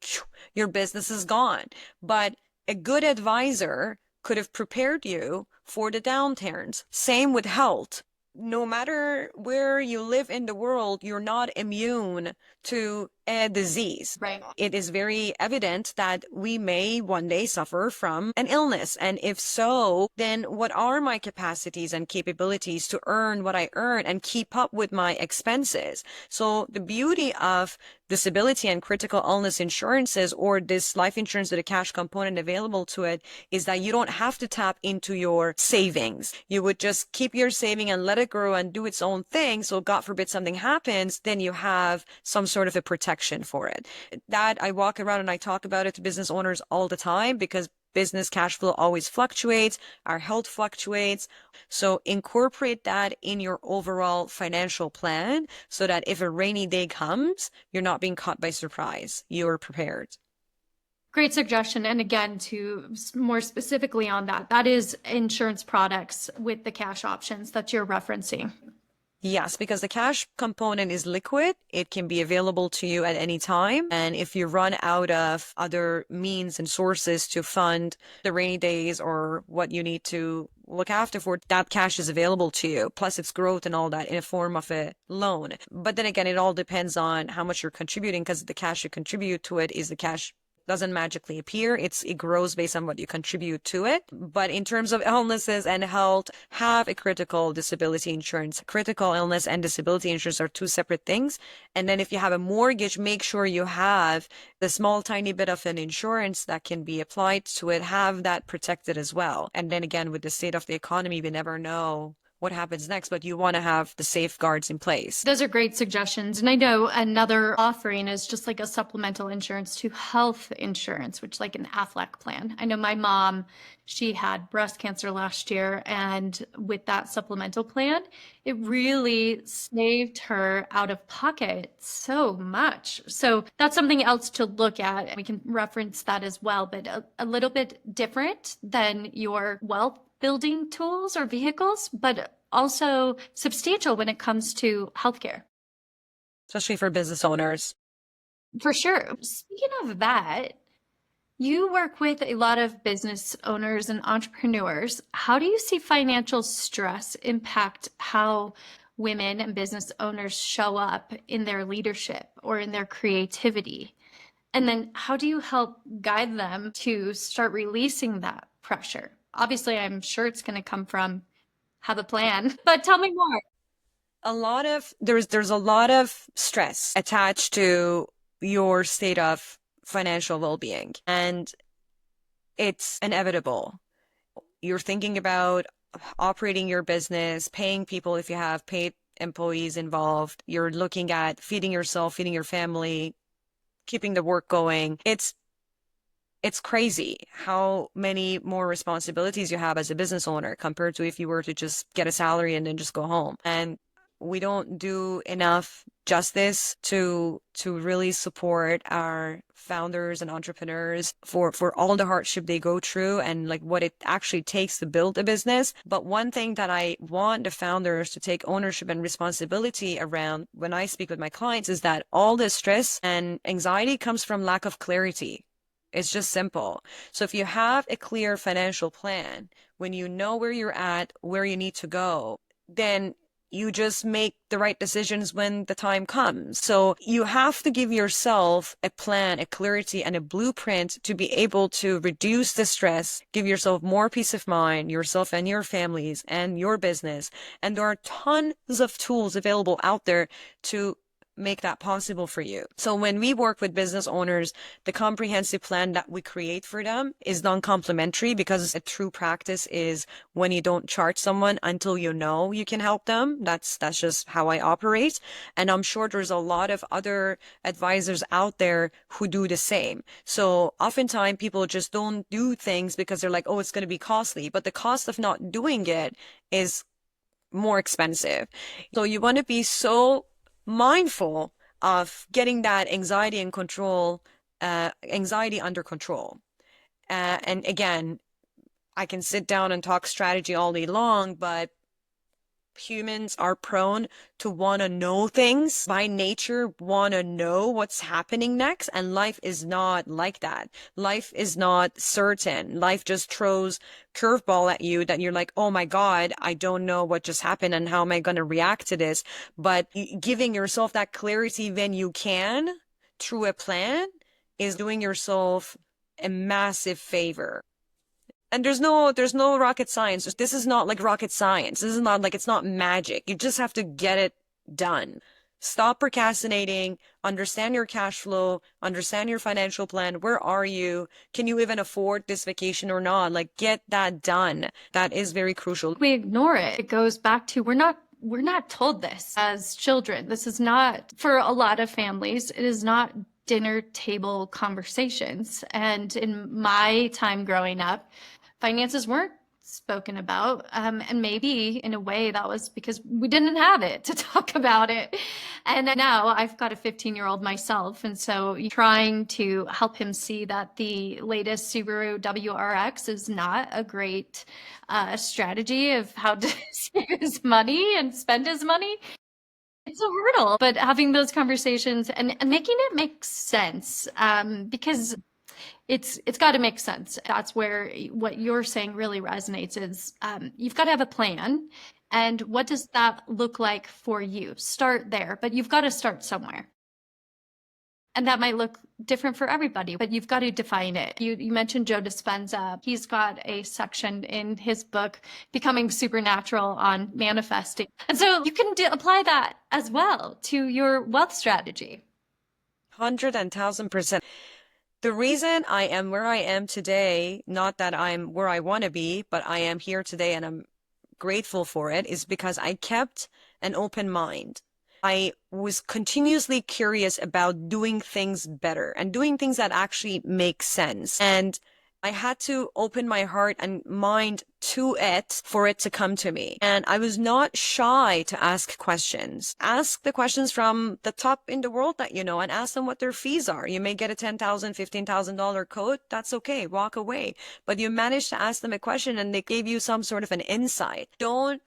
your business is gone. But a good advisor could have prepared you for the downturns. Same with health. No matter where you live in the world, you're not immune to a disease. Right. It is very evident that we may one day suffer from an illness. And if so, then what are my capacities and capabilities to earn what I earn and keep up with my expenses? So the beauty of disability and critical illness insurances, or this life insurance with a cash component available to it, is that you don't have to tap into your savings. You would just keep your saving and let it grow and do its own thing. So God forbid something happens, then you have some sort of a protection for it. That I walk around and I talk about it to business owners all the time, because business cash flow always fluctuates, our health fluctuates. So incorporate that in your overall financial plan so that if a rainy day comes, you're not being caught by surprise. You're prepared. Great suggestion. And again, to more specifically on that, that is insurance products with the cash options that you're referencing. Yes, because the cash component is liquid. It can be available to you at any time. And if you run out of other means and sources to fund the rainy days or what you need to look after for, that cash is available to you, plus its growth and all that in a form of a loan. But then again, it all depends on how much you're contributing, because the cash you contribute to it is the cash doesn't magically appear. It grows based on what you contribute to it. But in terms of illnesses and health, have a critical disability insurance. Critical illness and disability insurance are two separate things. And then if you have a mortgage, make sure you have the small, tiny bit of an insurance that can be applied to it. Have that protected as well. And then again, with the state of the economy, we never know what happens next, but you want to have the safeguards in place. Those are great suggestions. And I know another offering is just like a supplemental insurance to health insurance, which like an Aflac plan. I know my mom, she had breast cancer last year, and with that supplemental plan, it really saved her out of pocket so much. So that's something else to look at. We can reference that as well, but a little bit different than your wealth building tools or vehicles, but also substantial when it comes to healthcare. Especially for business owners. For sure. Speaking of that, you work with a lot of business owners and entrepreneurs. How do you see financial stress impact how women and business owners show up in their leadership or in their creativity? And then how do you help guide them to start releasing that pressure? Obviously, I'm sure it's going to come from have a plan, but tell me more. There's a lot of stress attached to your state of financial well-being, and it's inevitable. You're thinking about operating your business, paying people if you have paid employees involved. You're looking at feeding yourself, feeding your family, keeping the work going. It's crazy how many more responsibilities you have as a business owner compared to if you were to just get a salary and then just go home. And we don't do enough justice to really support our founders and entrepreneurs for all the hardship they go through and like what it actually takes to build a business. But one thing that I want the founders to take ownership and responsibility around when I speak with my clients is that all this stress and anxiety comes from lack of clarity. It's just simple. So if you have a clear financial plan, when you know where you're at, where you need to go, then you just make the right decisions when the time comes. So you have to give yourself a plan, a clarity, and a blueprint to be able to reduce the stress, give yourself more peace of mind, yourself and your families and your business. And there are tons of tools available out there to make that possible for you. So when we work with business owners, the comprehensive plan that we create for them is non-complimentary, because a true practice is when you don't charge someone until you know you can help them. That's just how I operate. And I'm sure there's a lot of other advisors out there who do the same. So oftentimes people just don't do things because they're like, oh, it's going to be costly. But the cost of not doing it is more expensive. So you want to be so mindful of getting that anxiety under control. And again, I can sit down and talk strategy all day long, but humans are prone to want to know things by nature, want to know what's happening next. And life is not like that. Life is not certain. Life just throws curveball at you that you're like, oh my God, I don't know what just happened and how am I going to react to this? But giving yourself that clarity when you can through a plan is doing yourself a massive favor. And there's no rocket science. This is not like rocket science. This is not like, it's not magic. You just have to get it done. Stop procrastinating, understand your cash flow, understand your financial plan. Where are you? Can you even afford this vacation or not? Like, get that done. That is very crucial. We ignore it. It goes back to we're not told this as children. This is not, for a lot of families, it is not dinner table conversations. And in my time growing up, finances weren't spoken about. And maybe in a way that was because we didn't have it to talk about it. And now I've got a 15-year-old myself. And so trying to help him see that the latest Subaru WRX is not a great strategy of how to save his money and spend his money. It's a hurdle, but having those conversations and making it make sense, because it's got to make sense. That's where what you're saying really resonates is you've got to have a plan. And what does that look like for you? Start there, but you've got to start somewhere. And that might look different for everybody, but you've got to define it. You mentioned Joe Dispenza. He's got a section in his book, Becoming Supernatural, on manifesting. And so you can apply that as well to your wealth strategy. 110,000%. The reason I am where I am today, not that I'm where I want to be, but I am here today and I'm grateful for it is because I kept an open mind. I was continuously curious about doing things better and doing things that actually make sense. And I had to open my heart and mind to it for it to come to me. And I was not shy to ask questions. Ask the questions from the top in the world that you know and ask them what their fees are. You may get a $10,000, $15,000 code. That's okay. Walk away. But you managed to ask them a question and they gave you some sort of an insight. Don't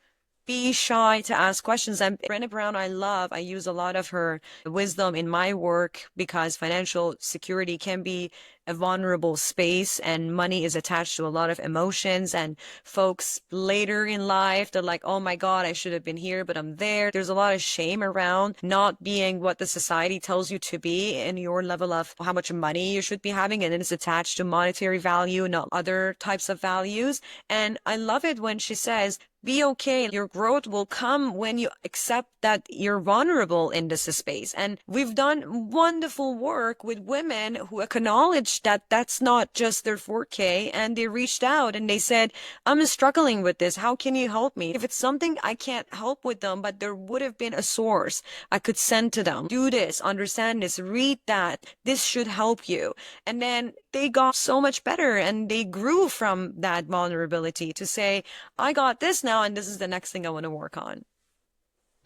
be shy to ask questions. And Brenda Brown, I use a lot of her wisdom in my work because financial security can be a vulnerable space and money is attached to a lot of emotions, and folks later in life, they're like, oh my God, I should have been here, but I'm there. There's a lot of shame around not being what the society tells you to be in your level of how much money you should be having. And then it's attached to monetary value, not other types of values. And I love it when she says, be okay. Your growth will come when you accept that you're vulnerable in this space. And we've done wonderful work with women who acknowledge that that's not just their forte. And they reached out and they said, I'm struggling with this. How can you help me? If it's something I can't help with them, but there would have been a source I could send to them. Do this, understand this, read that. This should help you. And then they got so much better and they grew from that vulnerability to say, I got this now and this is the next thing I want to work on.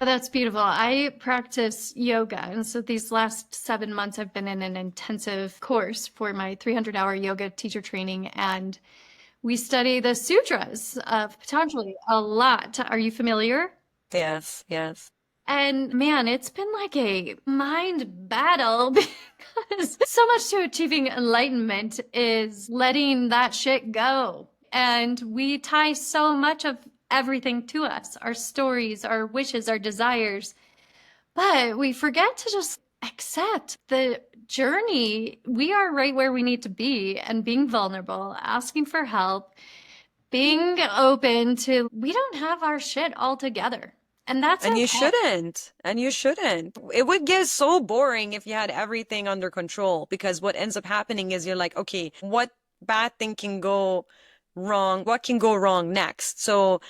Oh, that's beautiful. I practice yoga. And so these last 7 months, I've been in an intensive course for my 300-hour yoga teacher training. And we study the sutras of Patanjali a lot. Are you familiar? Yes, yes. And man, it's been like a mind battle because so much to achieving enlightenment is letting that shit go. And we tie so much of everything to us, our stories, our wishes, our desires. But we forget to just accept the journey. We are right where we need to be, and being vulnerable, asking for help, being open to, we don't have our shit all together. And that's And okay. you shouldn't. And you shouldn't. It would get so boring if you had everything under control, because what ends up happening is you're like, okay, what bad thing can go wrong? What can go wrong next? So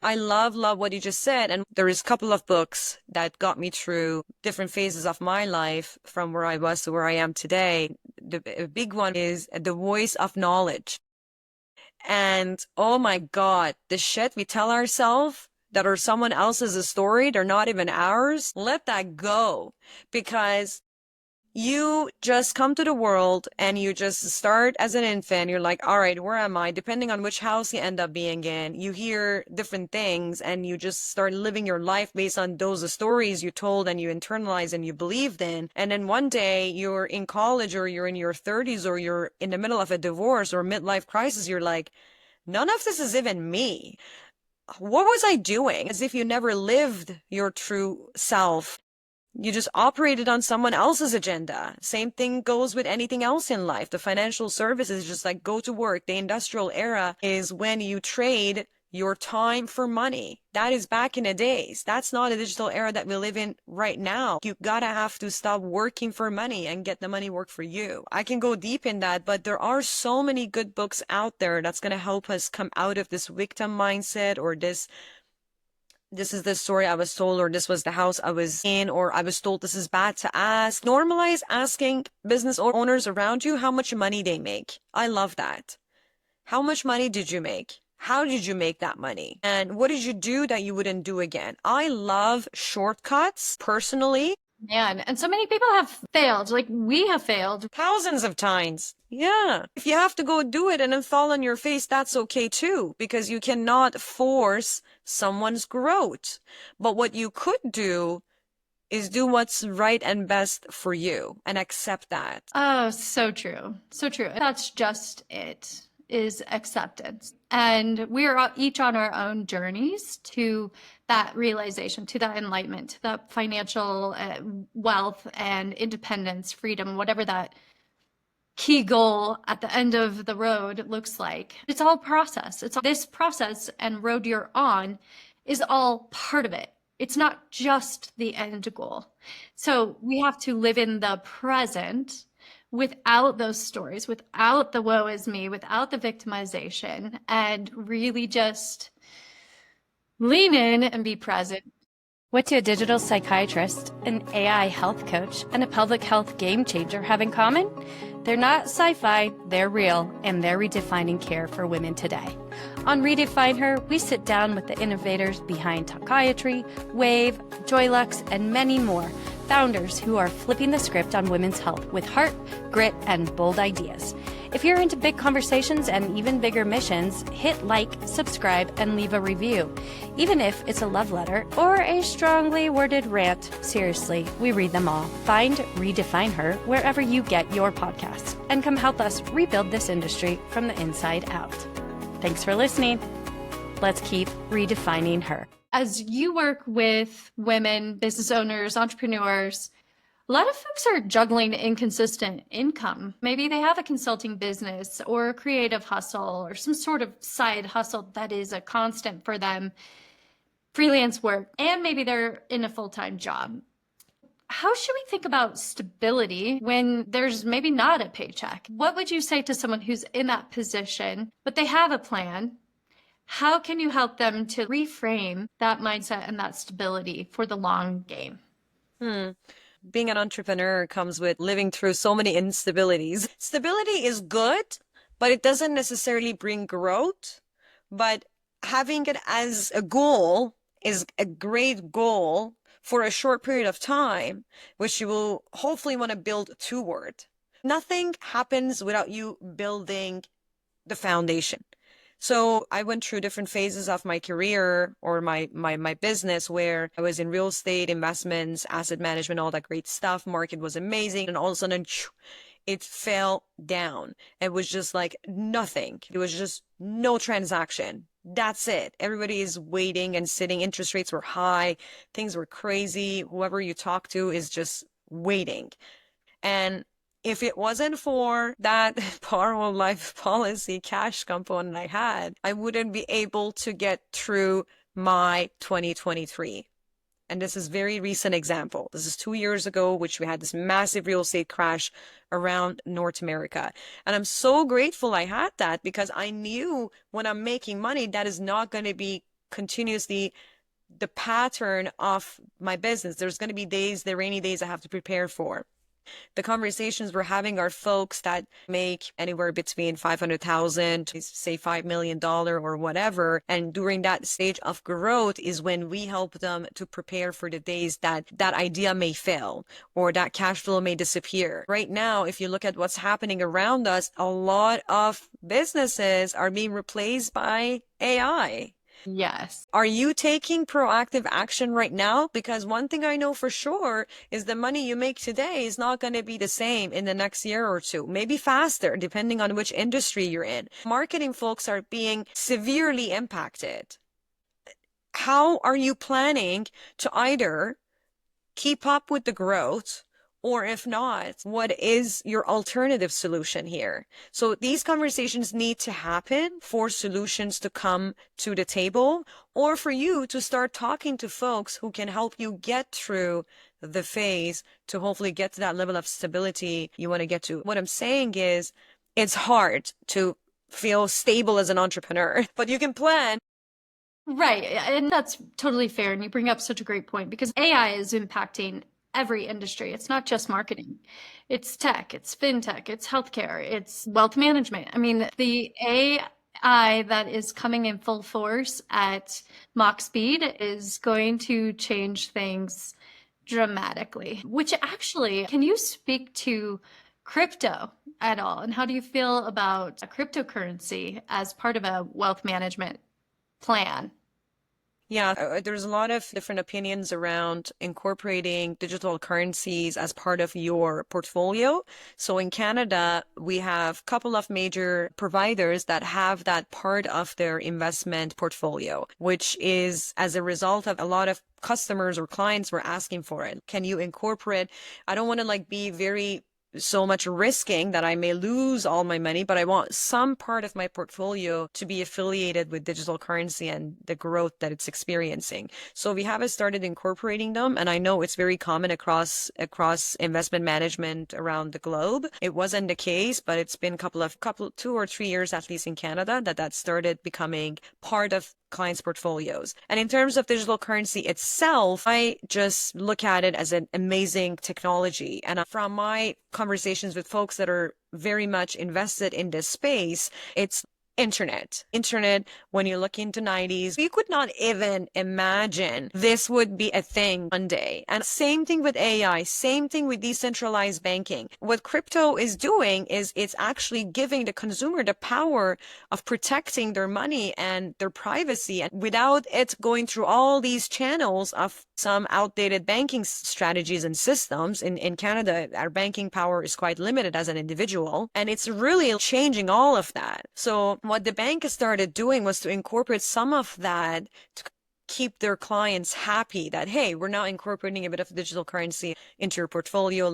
I love what you just said. And there is a couple of books that got me through different phases of my life from where I was to where I am today. The big one is The Voice of Knowledge. And oh my God, the shit we tell ourselves that are someone else's story, they're not even ours. Let that go, because you just come to the world and you just start as an infant. You're like, all right, where am I? Depending on which house you end up being in, you hear different things and you just start living your life based on those stories you told and you internalize and you believed in. And then one day you're in college or you're in your 30s or you're in the middle of a divorce or midlife crisis. You're like, none of this is even me. What was I doing? As if you never lived your true self. You just operated on someone else's agenda. Same thing goes with anything else in life. The financial services, just like go to work. The industrial era is when you trade your time for money. That is back in the days. That's not a digital era that we live in right now. You gotta have to stop working for money and get the money work for you. I can go deep in that, but there are so many good books out there that's gonna help us come out of this victim mindset, or this is the story I was told, or this was the house I was in, or I was told this is bad to ask. Normalize asking business owners around you how much money they make. I love that. How much money did you make? How did you make that money? And what did you do that you wouldn't do again? I love shortcuts personally. Man, and so many people have failed, like we have failed. Thousands of times. Yeah. If you have to go do it and then fall on your face, that's okay too, because you cannot force someone's growth. But what you could do is do what's right and best for you and accept that. Oh, so true. So true. That's just it, is acceptance. And we're each on our own journeys to that realization, to that enlightenment, to that financial wealth and independence, freedom, whatever that key goal at the end of the road looks like. It's all process. It's this process and road you're on is all part of it. It's not just the end goal. So we have to live in the present without those stories, without the woe is me, without the victimization, and really just Lean in and be present. What do a digital psychiatrist, an AI health coach, and a public health game changer have in common? They're not sci-fi, they're real, and they're redefining care for women today. On Redefine Her, we sit down with the innovators behind Talkiatry, Wave, Joylux, and many more, founders who are flipping the script on women's health with heart, grit, and bold ideas. If you're into big conversations and even bigger missions, hit like, subscribe, and leave a review. Even if it's a love letter or a strongly worded rant, seriously, we read them all. Find Redefine Her wherever you get your podcasts and come help us rebuild this industry from the inside out. Thanks for listening. Let's keep redefining her. As you work with women, business owners, entrepreneurs, a lot of folks are juggling inconsistent income. Maybe they have a consulting business or a creative hustle or some sort of side hustle that is a constant for them, freelance work, and maybe they're in a full-time job. How should we think about stability when there's maybe not a paycheck? What would you say to someone who's in that position, but they have a plan? How can you help them to reframe that mindset and that stability for the long game? Being an entrepreneur comes with living through so many instabilities. Stability is good, but it doesn't necessarily bring growth. But having it as a goal is a great goal for a short period of time, which you will hopefully want to build toward. Nothing happens without you building the foundation. So I went through different phases of my career or my business where I was in real estate, investments, asset management, all that great stuff. Market was amazing. And all of a sudden, it fell down. It was just like nothing. There was just no transaction. That's it. Everybody is waiting and sitting. Interest rates were high. Things were crazy. Whoever you talk to is just waiting. And if it wasn't for that borrow life policy cash component I had, I wouldn't be able to get through my 2023. And this is a very recent example. This is 2 years ago, which we had this massive real estate crash around North America. And I'm so grateful I had that because I knew when I'm making money, that is not going to be continuously the pattern of my business. There's going to be days, the rainy days I have to prepare for. The conversations we're having are folks that make anywhere between $500,000 to say $5 million or whatever. And during that stage of growth is when we help them to prepare for the days that that idea may fail or that cash flow may disappear. Right now, if you look at what's happening around us, a lot of businesses are being replaced by AI. Yes. Are you taking proactive action right now? Because one thing I know for sure is the money you make today is not going to be the same in the next year or two, maybe faster, depending on which industry you're in. Marketing folks are being severely impacted. How are you planning to either keep up with the growth? Or if not, what is your alternative solution here? So these conversations need to happen for solutions to come to the table or for you to start talking to folks who can help you get through the phase to hopefully get to that level of stability you want to get to. What I'm saying is it's hard to feel stable as an entrepreneur, but you can plan. Right. And that's totally fair. And you bring up such a great point because AI is impacting every industry. It's not just marketing. It's tech, it's fintech, it's healthcare, it's wealth management. I mean, the AI that is coming in full force at Mach speed is going to change things dramatically, which actually, can you speak to crypto at all? And how do you feel about a cryptocurrency as part of a wealth management plan? Yeah, there's a lot of different opinions around incorporating digital currencies as part of your portfolio. So in Canada, we have a couple of major providers that have that part of their investment portfolio, which is as a result of a lot of customers or clients were asking for it. Can you incorporate? I don't want to be very so much risking that I may lose all my money, but I want some part of my portfolio to be affiliated with digital currency and the growth that it's experiencing. So we have started incorporating them, and I know it's very common across investment management around the globe. It wasn't the case, but it's been 2 or 3 years, at least in Canada, that started becoming part of clients' portfolios. And in terms of digital currency itself, I just look at it as an amazing technology. And from my conversations with folks that are very much invested in this space, it's Internet, when you look into 90s, you could not even imagine this would be a thing one day. And same thing with AI, same thing with decentralized banking. What crypto is doing is it's actually giving the consumer the power of protecting their money and their privacy, and without it going through all these channels of some outdated banking strategies and systems. In Canada, our banking power is quite limited as an individual, and it's really changing all of that. So what the bank has started doing was to incorporate some of that to keep their clients happy that, hey, we're now incorporating a bit of digital currency into your portfolio,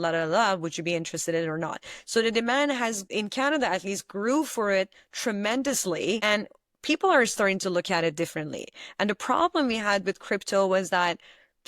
would you be interested in it or not? So the demand has, in Canada at least, grew for it tremendously, and people are starting to look at it differently. And the problem we had with crypto was that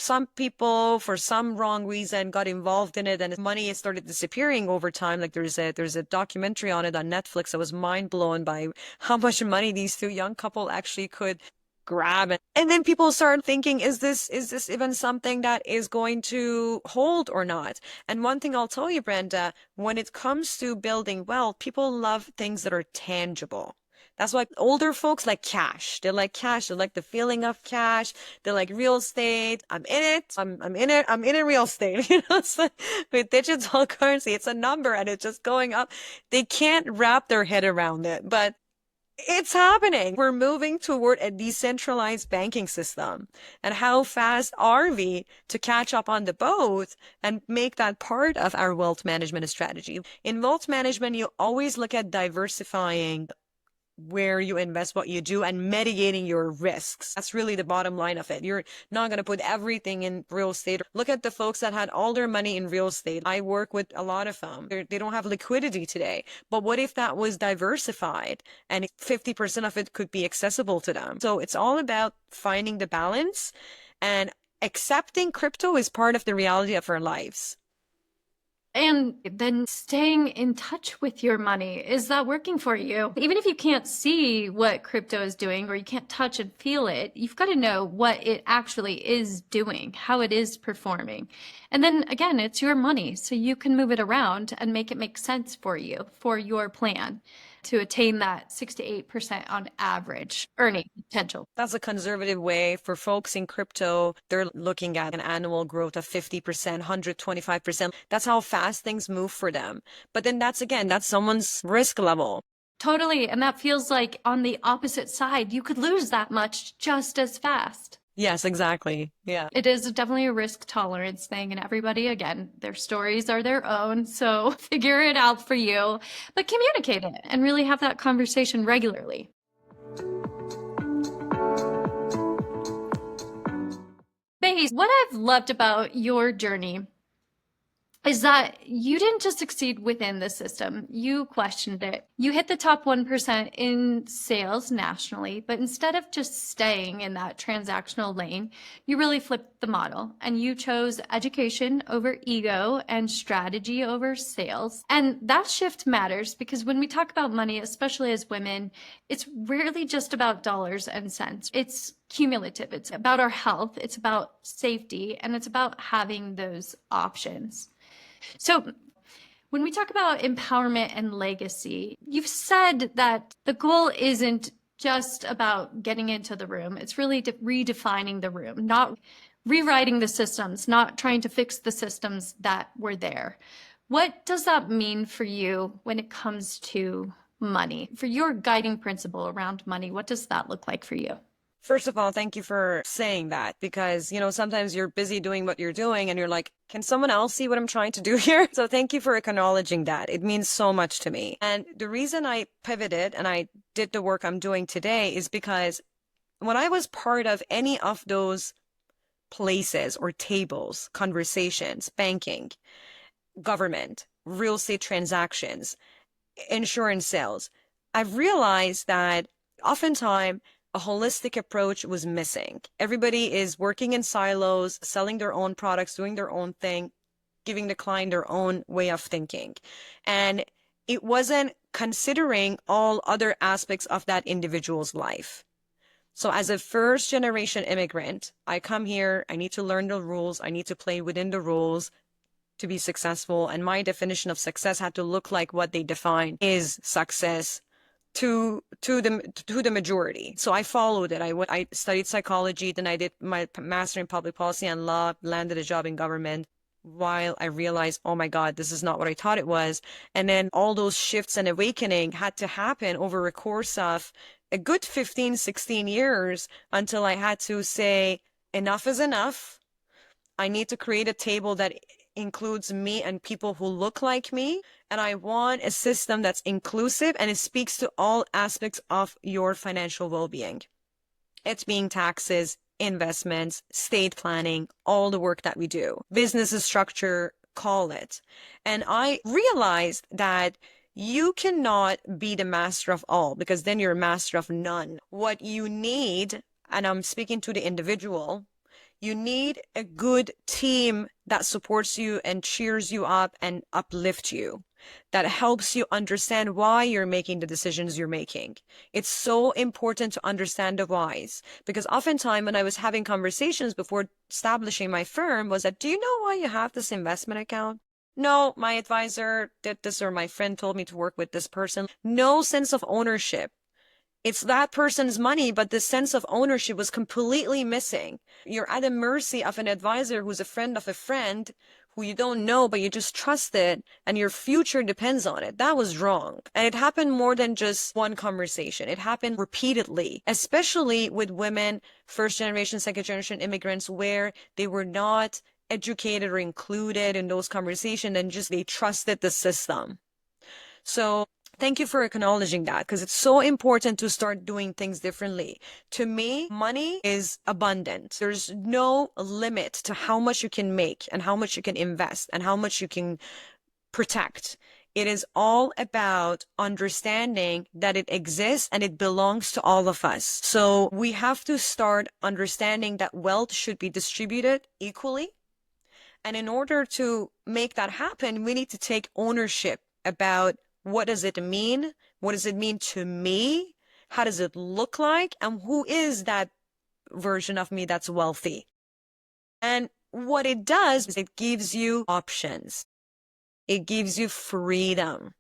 some people, for some wrong reason, got involved in it, and money started disappearing over time. Like there's a documentary on it on Netflix. I was mind blown by how much money these two young couple actually could grab. And then people start thinking, is this even something that is going to hold or not? And one thing I'll tell you, Brenda, when it comes to building wealth, people love things that are tangible. That's why older folks like cash. They like cash. They like the feeling of cash. They like real estate. I'm in it. I'm in it. I'm in real estate. So with digital currency, it's a number and it's just going up. They can't wrap their head around it, but it's happening. We're moving toward a decentralized banking system. And how fast are we to catch up on the boat and make that part of our wealth management strategy? In wealth management, you always look at diversifying where you invest, what you do, and mitigating your risks. That's really the bottom line of it. You're not going to put everything in real estate. Look at the folks that had all their money in real estate. I work with a lot of them. They don't have liquidity today. But what if that was diversified and 50% of it could be accessible to them? So it's all about finding the balance, and accepting crypto is part of the reality of our lives. And then staying in touch with your money. Is that working for you? Even if you can't see what crypto is doing or you can't touch and feel it, you've got to know what it actually is doing, how it is performing. And then again, it's your money, so you can move it around and make it make sense for you, for your plan, to attain that 6 to 8% on average earning potential. That's a conservative way. For folks in crypto, they're looking at an annual growth of 50%, 125%. That's how fast things move for them. But then that's someone's risk level. Totally. And that feels like on the opposite side, you could lose that much just as fast. Yes, exactly. Yeah. It is definitely a risk tolerance thing, and everybody, again, their stories are their own. So figure it out for you, but communicate it and really have that conversation regularly. Behi, what I've loved about your journey is that you didn't just succeed within the system. You questioned it. You hit the top 1% in sales nationally, but instead of just staying in that transactional lane, you really flipped the model and you chose education over ego and strategy over sales. And that shift matters because when we talk about money, especially as women, it's rarely just about dollars and cents. It's cumulative. It's about our health. It's about safety, and it's about having those options. So when we talk about empowerment and legacy, you've said that the goal isn't just about getting into the room. It's really redefining the room, not rewriting the systems, not trying to fix the systems that were there. What does that mean for you when it comes to money? For your guiding principle around money, what does that look like for you? First of all, thank you for saying that, because, sometimes you're busy doing what you're doing and you're like, can someone else see what I'm trying to do here? So thank you for acknowledging that. It means so much to me. And the reason I pivoted and I did the work I'm doing today is because when I was part of any of those places or tables, conversations, banking, government, real estate transactions, insurance sales, I've realized that oftentimes a holistic approach was missing. Everybody is working in silos, selling their own products, doing their own thing, giving the client their own way of thinking. And it wasn't considering all other aspects of that individual's life. So as a first generation immigrant, I come here, I need to learn the rules, I need to play within the rules to be successful. And my definition of success had to look like what they define is success to the majority. So I followed it. I studied psychology, then I did my master in public policy and law, landed a job in government, while I realized, oh my God, this is not what I thought it was. And then all those shifts and awakening had to happen over a course of a good 15, 16 years until I had to say, enough is enough. I need to create a table that includes me and people who look like me. And I want a system that's inclusive and it speaks to all aspects of your financial well-being. It's being taxes, investments, estate planning, all the work that we do, business structure, call it. And I realized that you cannot be the master of all because then you're a master of none. What you need, and I'm speaking to the individual, you need a good team that supports you and cheers you up and uplifts you, that helps you understand why you're making the decisions you're making. It's so important to understand the whys, because oftentimes when I was having conversations before establishing my firm was that, do you know why you have this investment account? No, my advisor did this, or my friend told me to work with this person. No sense of ownership. It's that person's money, but the sense of ownership was completely missing. You're at the mercy of an advisor who's a friend of a friend who you don't know, but you just trust it, and your future depends on it. That was wrong. And it happened more than just one conversation. It happened repeatedly, especially with women, first generation, second generation immigrants, where they were not educated or included in those conversations and just they trusted the system. So thank you for acknowledging that, because it's so important to start doing things differently. To me, money is abundant. There's no limit to how much you can make and how much you can invest and how much you can protect. It is all about understanding that it exists and it belongs to all of us. So we have to start understanding that wealth should be distributed equally. And in order to make that happen, we need to take ownership about what does it mean? What does it mean to me? How does it look like? And who is that version of me that's wealthy? And what it does is it gives you options. It gives you freedom.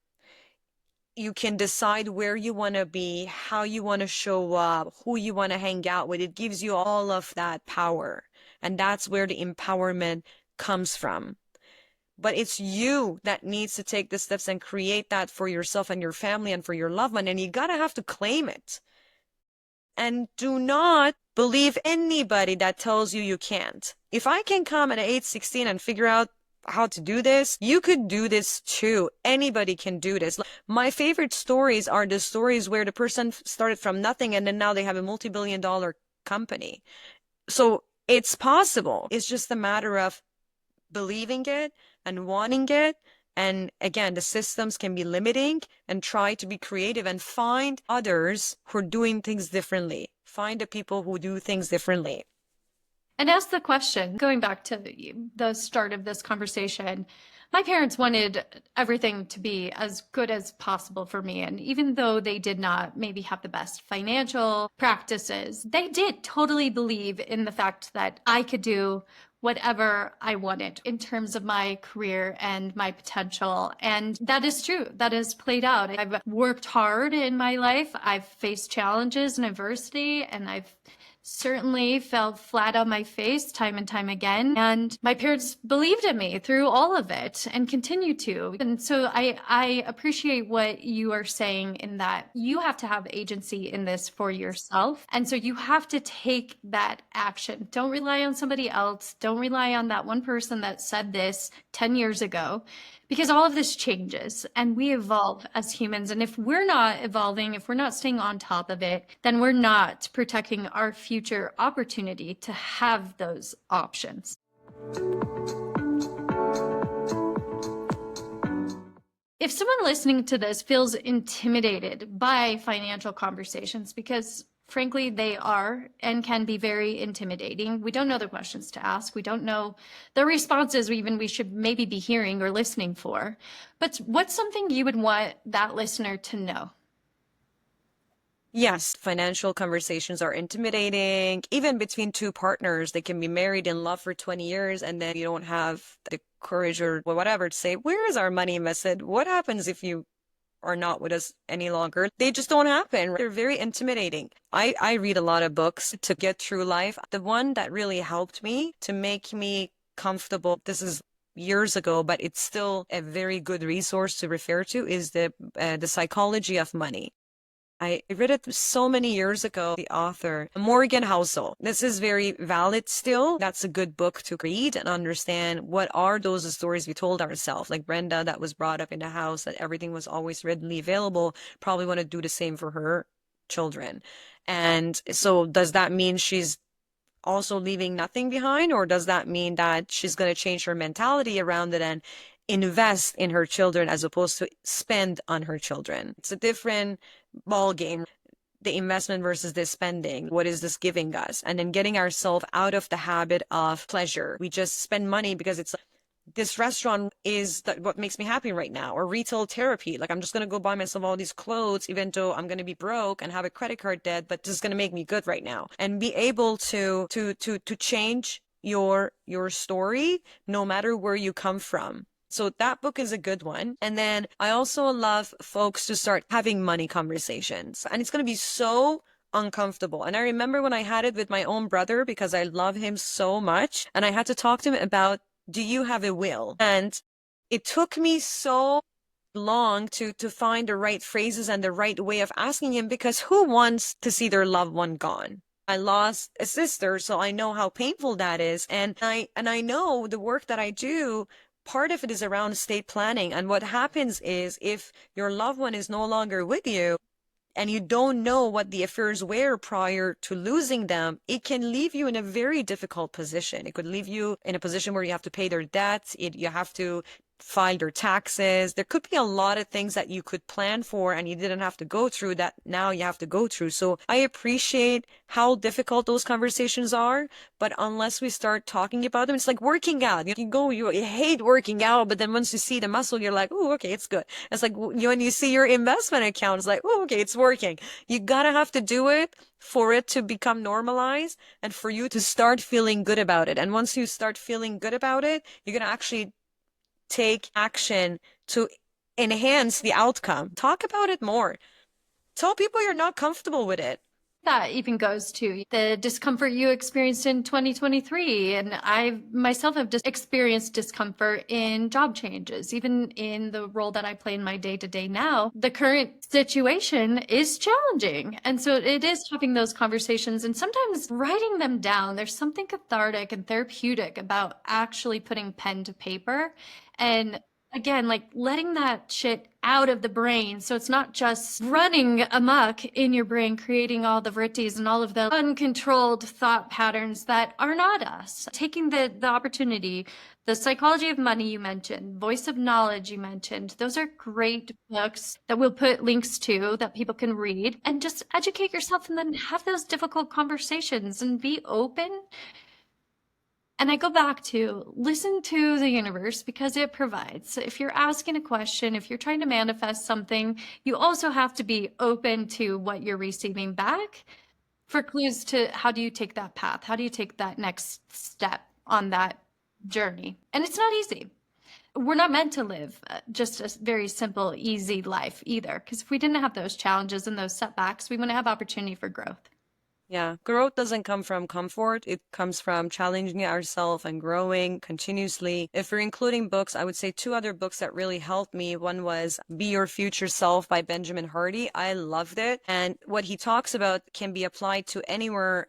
You can decide where you want to be, how you want to show up, who you want to hang out with. It gives you all of that power. And that's where the empowerment comes from. But it's you that needs to take the steps and create that for yourself and your family and for your loved one. And you gotta have to claim it. And do not believe anybody that tells you you can't. If I can come at age 16 and figure out how to do this, you could do this too. Anybody can do this. My favorite stories are the stories where the person started from nothing and then now they have a multi-billion-dollar company. So it's possible. It's just a matter of believing it and wanting it. And again, the systems can be limiting, and try to be creative and find others who are doing things differently. Find the people who do things differently. And ask the question, going back to the start of this conversation, my parents wanted everything to be as good as possible for me. And even though they did not maybe have the best financial practices, they did totally believe in the fact that I could do whatever I wanted in terms of my career and my potential. And that is true. That has played out. I've worked hard in my life. I've faced challenges and adversity, and I've certainly fell flat on my face time and time again. And my parents believed in me through all of it and continue to. And so I appreciate what you are saying in that you have to have agency in this for yourself. And so you have to take that action. Don't rely on somebody else. Don't rely on that one person that said this 10 years ago. Because all of this changes and we evolve as humans. And if we're not evolving, if we're not staying on top of it, then we're not protecting our future opportunity to have those options. If someone listening to this feels intimidated by financial conversations, because frankly, they are and can be very intimidating. We don't know the questions to ask. We don't know the responses we should maybe be hearing or listening for. But what's something you would want that listener to know? Yes, financial conversations are intimidating. Even between two partners, they can be married in love for 20 years and then you don't have the courage or whatever to say, where is our money invested? What happens if you are not with us any longer? They just don't happen. They're very intimidating. I read a lot of books to get through life. The one that really helped me to make me comfortable, this is years ago, but it's still a very good resource to refer to, is the Psychology of Money. I read it so many years ago, the author, Morgan Housel. This is very valid still. That's a good book to read and understand what are those stories we told ourselves. Like Brenda, that was brought up in the house, that everything was always readily available, probably want to do the same for her children. And so does that mean she's also leaving nothing behind, or does that mean that she's going to change her mentality around it and invest in her children as opposed to spend on her children? It's a different ball game. The investment versus the spending. What is this giving us? And then getting ourselves out of the habit of pleasure. We just spend money because it's this restaurant is what makes me happy right now, or retail therapy. Like I'm just going to go buy myself all these clothes, even though I'm going to be broke and have a credit card debt, but this is going to make me good right now. And be able to change your story no matter where you come from. So that book is a good one. And then I also love folks to start having money conversations, and it's going to be so uncomfortable. And I remember when I had it with my own brother, because I love him so much, and I had to talk to him about, do you have a will? And it took me so long to find the right phrases and the right way of asking him, because who wants to see their loved one gone? I lost a sister, so I know how painful that is. And I know the work that I do, part of it is around estate planning. And what happens is, if your loved one is no longer with you, and you don't know what the affairs were prior to losing them, it can leave you in a very difficult position. It could leave you in a position where you have to pay their debts, you have to file their taxes. There could be a lot of things that you could plan for and you didn't have to go through that now you have to go through. So I appreciate how difficult those conversations are, but unless we start talking about them, it's like working out. You hate working out, but then once you see the muscle, you're like, oh, okay, it's good. It's like when you see your investment account, it's like, oh, okay, it's working. You gotta have to do it for it to become normalized and for you to start feeling good about it. And once you start feeling good about it, you're gonna actually take action to enhance the outcome. Talk about it more. Tell people you're not comfortable with it. That even goes to the discomfort you experienced in 2023. And I myself have just experienced discomfort in job changes, even in the role that I play in my day-to-day now. The current situation is challenging. And so it is having those conversations and sometimes writing them down. There's something cathartic and therapeutic about actually putting pen to paper and again, like letting that shit out of the brain. So it's not just running amok in your brain, creating all the vrittis and all of the uncontrolled thought patterns that are not us. Taking the opportunity, the Psychology of Money you mentioned, Voice of Knowledge you mentioned, those are great books that we'll put links to that people can read, and just educate yourself and then have those difficult conversations and be open. And I go back to listen to the universe because it provides. If you're asking a question, if you're trying to manifest something, you also have to be open to what you're receiving back for clues to how do you take that path? How do you take that next step on that journey? And it's not easy. We're not meant to live just a very simple, easy life either. Because if we didn't have those challenges and those setbacks, we wouldn't have opportunity for growth. Yeah, growth doesn't come from comfort. It comes from challenging ourselves and growing continuously. If we're including books, I would say two other books that really helped me. One was Be Your Future Self by Benjamin Hardy. I loved it. And what he talks about can be applied to anywhere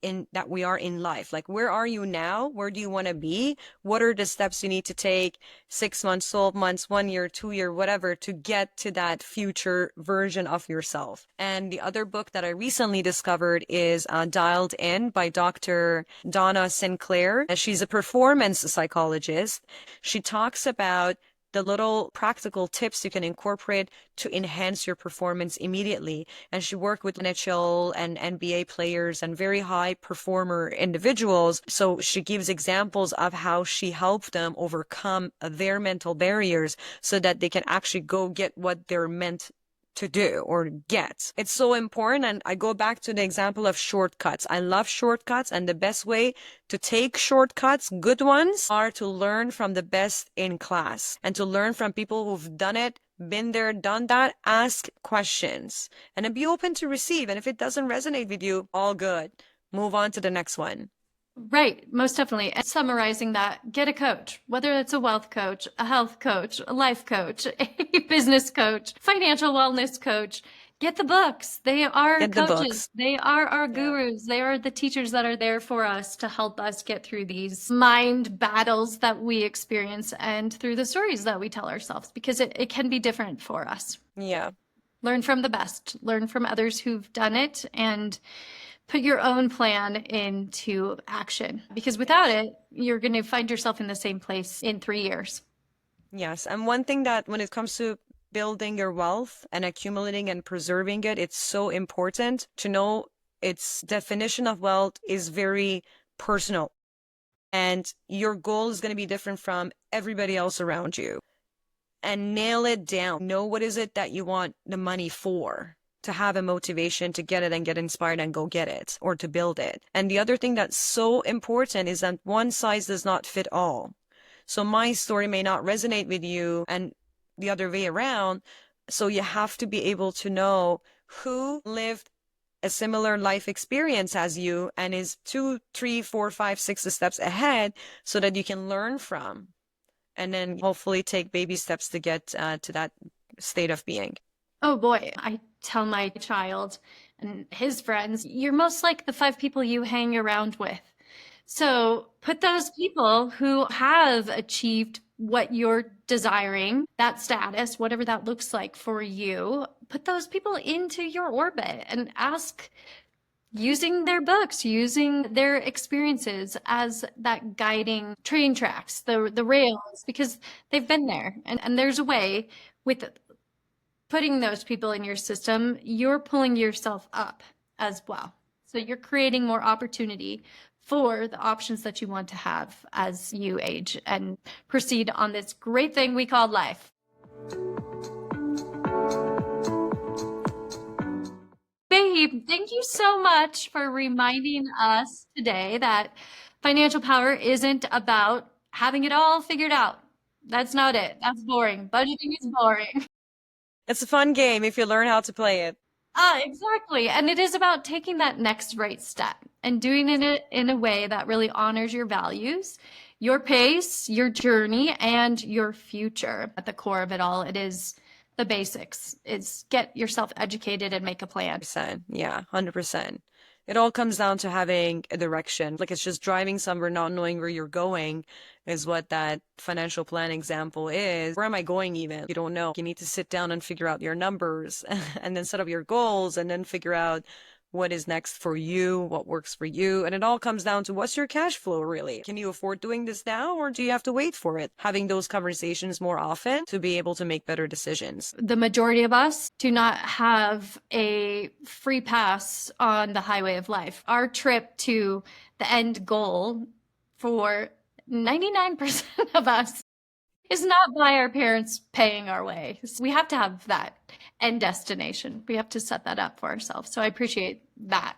in that we are in life. Like, where are you now? Where do you want to be? What are the steps you need to take 6 months, 12 months, 1 year, 2 year, whatever, to get to that future version of yourself? And the other book that I recently discovered is Dialed In by Dr. Donna Sinclair. She's a performance psychologist. She talks about the little practical tips you can incorporate to enhance your performance immediately. And she worked with NHL and NBA players and very high performer individuals. So she gives examples of how she helped them overcome their mental barriers so that they can actually go get what they're meant to do or get. It's so important. And I go back to the example of shortcuts. I love shortcuts, and the best way to take shortcuts, good ones, are to learn from the best in class and to learn from people who've done it, been there, done that. Ask questions and then be open to receive. And if it doesn't resonate with you, all good. Move on to the next one. Right, most definitely. And summarizing that, get a coach, whether it's a wealth coach, a health coach, a life coach, a business coach, financial wellness coach. Get the books. They are Get the coaches. books. They are our gurus. They are the teachers that are there for us to help us get through these mind battles that we experience and through the stories that we tell ourselves, because it can be different for us. Yeah. Learn from the best, learn from others who've done it, and put your own plan into action, because without it, you're going to find yourself in the same place in 3 years. Yes. And one thing that when it comes to building your wealth and accumulating and preserving it, it's so important to know its definition of wealth is very personal. And your goal is going to be different from everybody else around you. And nail it down. Know what is it that you want the money for, to have a motivation to get it and get inspired and go get it or to build it. And the other thing that's so important is that one size does not fit all. So my story may not resonate with you and the other way around. So you have to be able to know who lived a similar life experience as you and is 2, 3, 4, 5, 6 steps ahead, so that you can learn from and then hopefully take baby steps to get to that state of being. Oh boy, I tell my child and his friends, you're most like the 5 people you hang around with. So put those people who have achieved what you're desiring, that status, whatever that looks like for you, put those people into your orbit and ask, using their books, using their experiences as that guiding train tracks, the rails, because they've been there. And there's a way with putting those people in your system, you're pulling yourself up as well. So you're creating more opportunity for the options that you want to have as you age and proceed on this great thing we call life. Behi, thank you so much for reminding us today that financial power isn't about having it all figured out. That's not it. That's boring. Budgeting is boring. It's a fun game if you learn how to play it. Exactly. And it is about taking that next right step and doing it in a way that really honors your values, your pace, your journey, and your future. At the core of it all, it is the basics. It's get yourself educated and make a plan. 100%. Yeah, 100%. It all comes down to having a direction. Like, it's just driving somewhere, not knowing where you're going is what that financial plan example is. Where am I going even? You don't know. You need to sit down and figure out your numbers and then set up your goals and then figure out what is next for you, what works for you. And it all comes down to what's your cash flow really? Can you afford doing this now, or do you have to wait for it? Having those conversations more often to be able to make better decisions. The majority of us do not have a free pass on the highway of life. Our trip to the end goal for 99% of us is not by our parents paying our way. We have to have that end destination. We have to set that up for ourselves. So I appreciate that.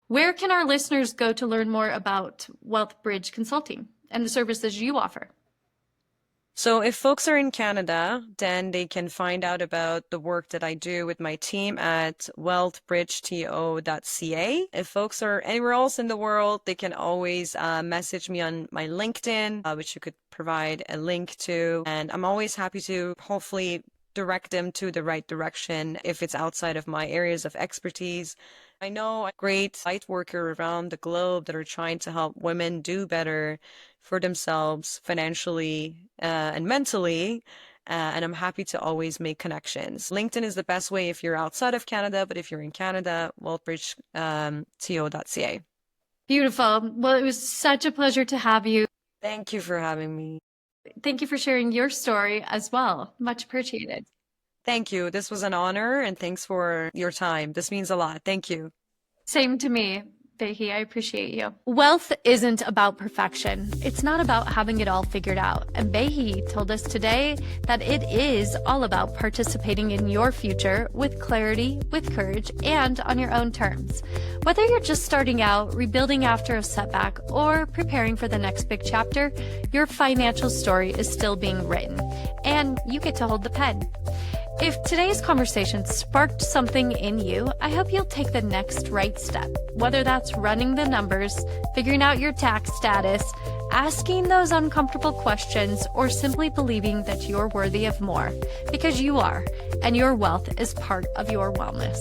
Where can our listeners go to learn more about Wealth Bridge Consulting and the services you offer? So if folks are in Canada, then they can find out about the work that I do with my team at wealthbridgeto.ca. If folks are anywhere else in the world, they can always message me on my LinkedIn, which you could provide a link to. And I'm always happy to hopefully direct them to the right direction if it's outside of my areas of expertise. I know a great light worker around the globe that are trying to help women do better for themselves financially and mentally. And I'm happy to always make connections. LinkedIn is the best way if you're outside of Canada, but if you're in Canada, wealthbridgeto.ca. Beautiful. Well, it was such a pleasure to have you. Thank you for having me. Thank you for sharing your story as well. Much appreciated. Thank you. This was an honor, and thanks for your time. This means a lot. Thank you. Same to me. Behi. I appreciate you. Wealth isn't about perfection. It's not about having it all figured out. And Behi told us today that it is all about participating in your future with clarity, with courage, and on your own terms. Whether you're just starting out, rebuilding after a setback, or preparing for the next big chapter, your financial story is still being written, and you get to hold the pen. If today's conversation sparked something in you, I hope you'll take the next right step, whether that's running the numbers, figuring out your tax status, asking those uncomfortable questions, or simply believing that you're worthy of more, because you are, and your wealth is part of your wellness.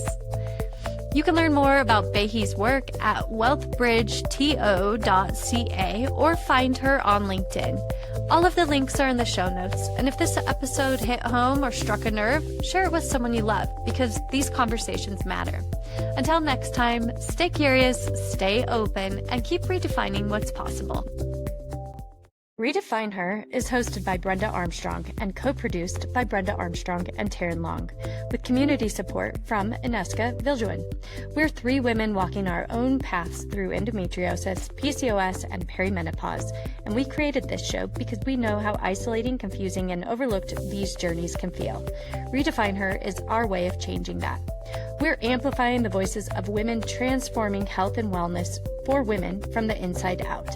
You can learn more about Behi's work at wealthbridgeto.ca or find her on LinkedIn. All of the links are in the show notes, and if this episode hit home or struck a nerve, share it with someone you love, because these conversations matter. Until next time, stay curious, stay open, and keep redefining what's possible. Redefine Her is hosted by Brenda Armstrong and co-produced by Brenda Armstrong and Taryn Long, with community support from Ineska Viljoen. We're three women walking our own paths through endometriosis, PCOS, and perimenopause, and we created this show because we know how isolating, confusing, and overlooked these journeys can feel. Redefine Her is our way of changing that. We're amplifying the voices of women transforming health and wellness for women from the inside out.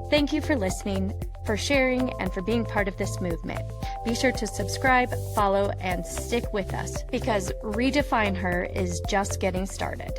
Thank you for listening, for sharing, and for being part of this movement. Be sure to subscribe, follow, and stick with us, because Redefine Her is just getting started.